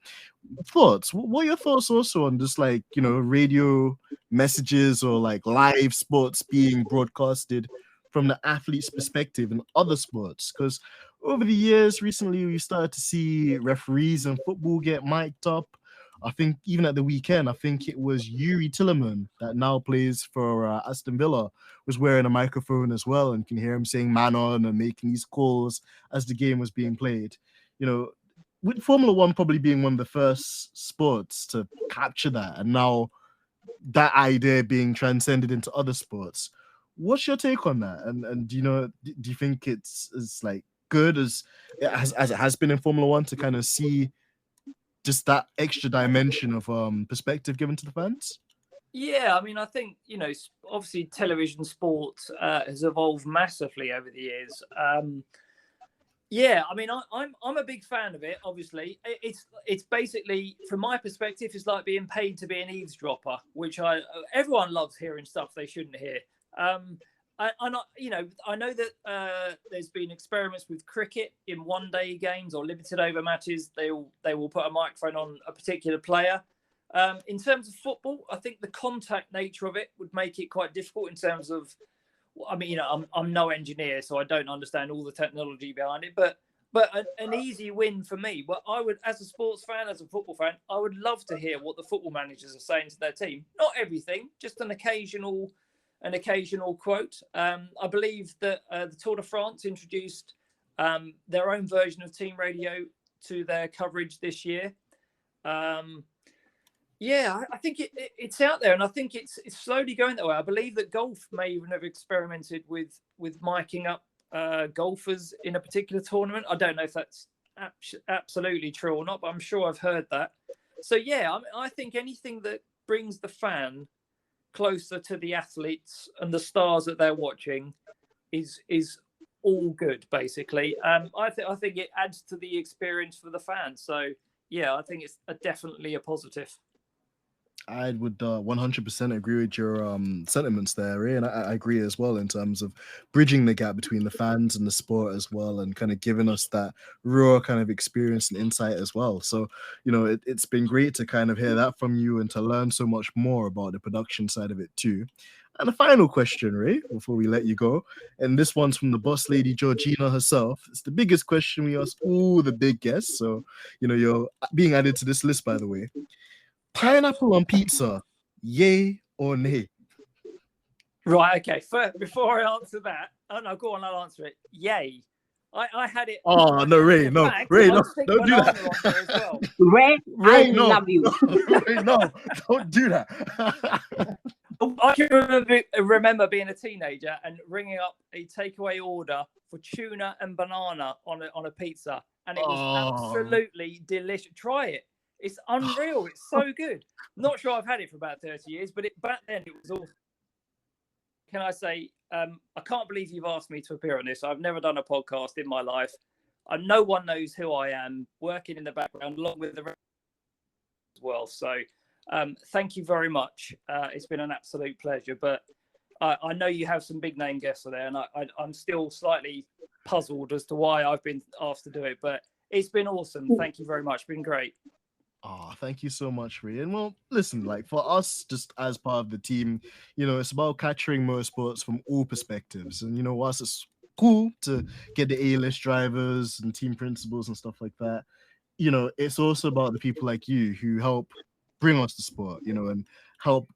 what are your thoughts also on just radio messages or like live sports being broadcasted from the athlete's perspective in other sports? Because over the years, recently, we started to see referees in football get mic'd up. I think even at the weekend, I think it was Yuri Tillerman that now plays for Aston Villa was wearing a microphone as well, and you can hear him saying "man on" and making these calls as the game was being played. With Formula One probably being one of the first sports to capture that, and now that idea being transcended into other sports. What's your take on that? And do you think it's like good as it has been in Formula One to kind of see just that extra dimension of perspective given to the fans? Yeah, I mean, I think obviously television sport has evolved massively over the years. Yeah, I mean, I'm a big fan of it. Obviously, it's basically, from my perspective, it's like being paid to be an eavesdropper, which everyone loves hearing stuff they shouldn't hear. I know that there's been experiments with cricket in one-day games or limited over matches. They will put a microphone on a particular player. In terms of football, I think the contact nature of it would make it quite difficult in terms of, I mean, I'm no engineer, so I don't understand all the technology behind it, but an easy win for me. But I would, as a sports fan, as a football fan, I would love to hear what the football managers are saying to their team. Not everything, just an occasional quote. I believe that the Tour de France introduced their own version of team radio to their coverage this year. Yeah, I think it's out there, and I think it's slowly going that way. I believe that golf may even have experimented with miking up golfers in a particular tournament. I don't know if that's absolutely true or not, but I'm sure I've heard that. So yeah, I think anything that brings the fan closer to the athletes and the stars that they're watching is all good, basically. I think it adds to the experience for the fans. So yeah, I think it's definitely a positive. I would 100% agree with your sentiments there, Ray, and I agree as well in terms of bridging the gap between the fans and the sport as well, and kind of giving us that raw kind of experience and insight as well. So, it's been great to kind of hear that from you and to learn so much more about the production side of it too. And the final question, Ray, before we let you go, and this one's from the boss lady Georgina herself. It's the biggest question we ask all the big guests. So, you're being added to this list, by the way. Pineapple on pizza, yay or nay? Right, okay. Before I answer that, oh no, go on, I'll answer it. Yay. I had it. Oh no, Ray, no, fact, Ray, I no, stick don't do banana that. on there as well. Ray, I no. love you. Ray, no, don't do that. I can remember being a teenager and ringing up a takeaway order for tuna and banana on a pizza, and it was absolutely delicious. Try it. It's unreal. It's so good. Not sure I've had it for about 30 years, but back then it was all. Can I say, I can't believe you've asked me to appear on this. I've never done a podcast in my life. No one knows who I am, working in the background along with the rest as well. So thank you very much. It's been an absolute pleasure. But I know you have some big name guests there, and I'm still slightly puzzled as to why I've been asked to do it. But it's been awesome. Thank you very much. It's been great. Oh, thank you so much, Ray. And well, listen, like for us, just as part of the team, it's about capturing motorsports from all perspectives. And whilst it's cool to get the A-list drivers and team principals and stuff like that, it's also about the people like you who help bring us the sport, and help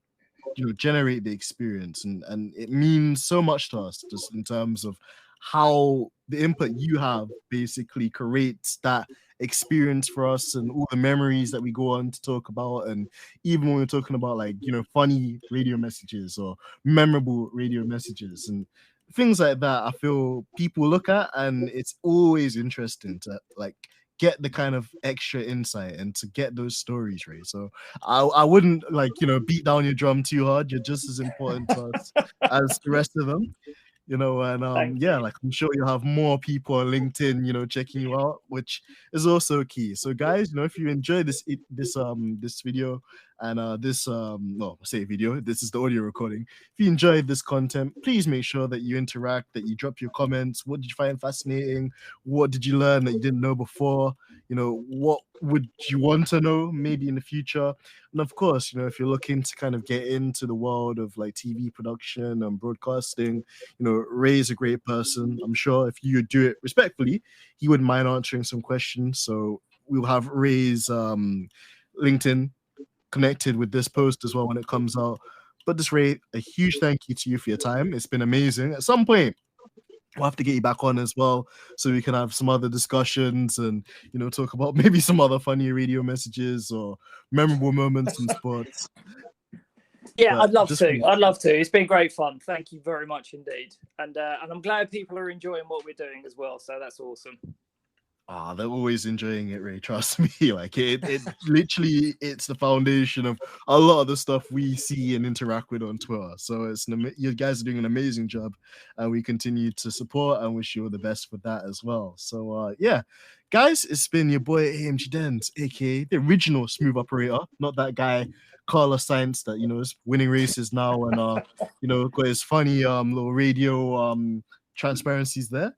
generate the experience, and it means so much to us just in terms of how the input you have basically creates that experience for us and all the memories that we go on to talk about. And even when we're talking about like funny radio messages or memorable radio messages and things like that, I feel people look at, and it's always interesting to like get the kind of extra insight and to get those stories, right? So I wouldn't like beat down your drum too hard. You're just as important to us as the rest of them. And yeah, like I'm sure you'll have more people on LinkedIn, checking you out, which is also key. So guys, if you enjoy this video and this video, this is the audio recording. If you enjoyed this content, please make sure that you interact, that you drop your comments. What did you find fascinating? What did you learn that you didn't know before? What would you want to know maybe in the future? And of course, if you're looking to kind of get into the world of like TV production and broadcasting, Ray's a great person. I'm sure if you do it respectfully, he wouldn't mind answering some questions. So we'll have Ray's LinkedIn connected with this post as well when it comes out. But just Ray, a huge thank you to you for your time. It's been amazing. At some point, we'll have to get you back on as well so we can have some other discussions and talk about maybe some other funny radio messages or memorable moments in sports. Yeah, I'd love to. It's been great fun. Thank you very much indeed. And I'm glad people are enjoying what we're doing as well. So that's awesome. They're always enjoying it, Ray. Trust me. Like it literally, it's the foundation of a lot of the stuff we see and interact with on Twitter. So you guys are doing an amazing job, and we continue to support and wish you all the best for that as well. So yeah, guys, it's been your boy AMG Denz, aka the original smooth operator, not that guy Carlos Sainz that is winning races now and got his funny little radio transparencies there.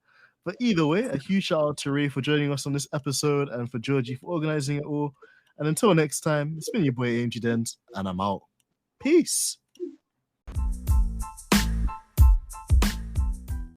But either way, a huge shout out to Ray for joining us on this episode and for Jorgy for organizing it all. And until next time, it's been your boy AMG Denz, and I'm out. Peace.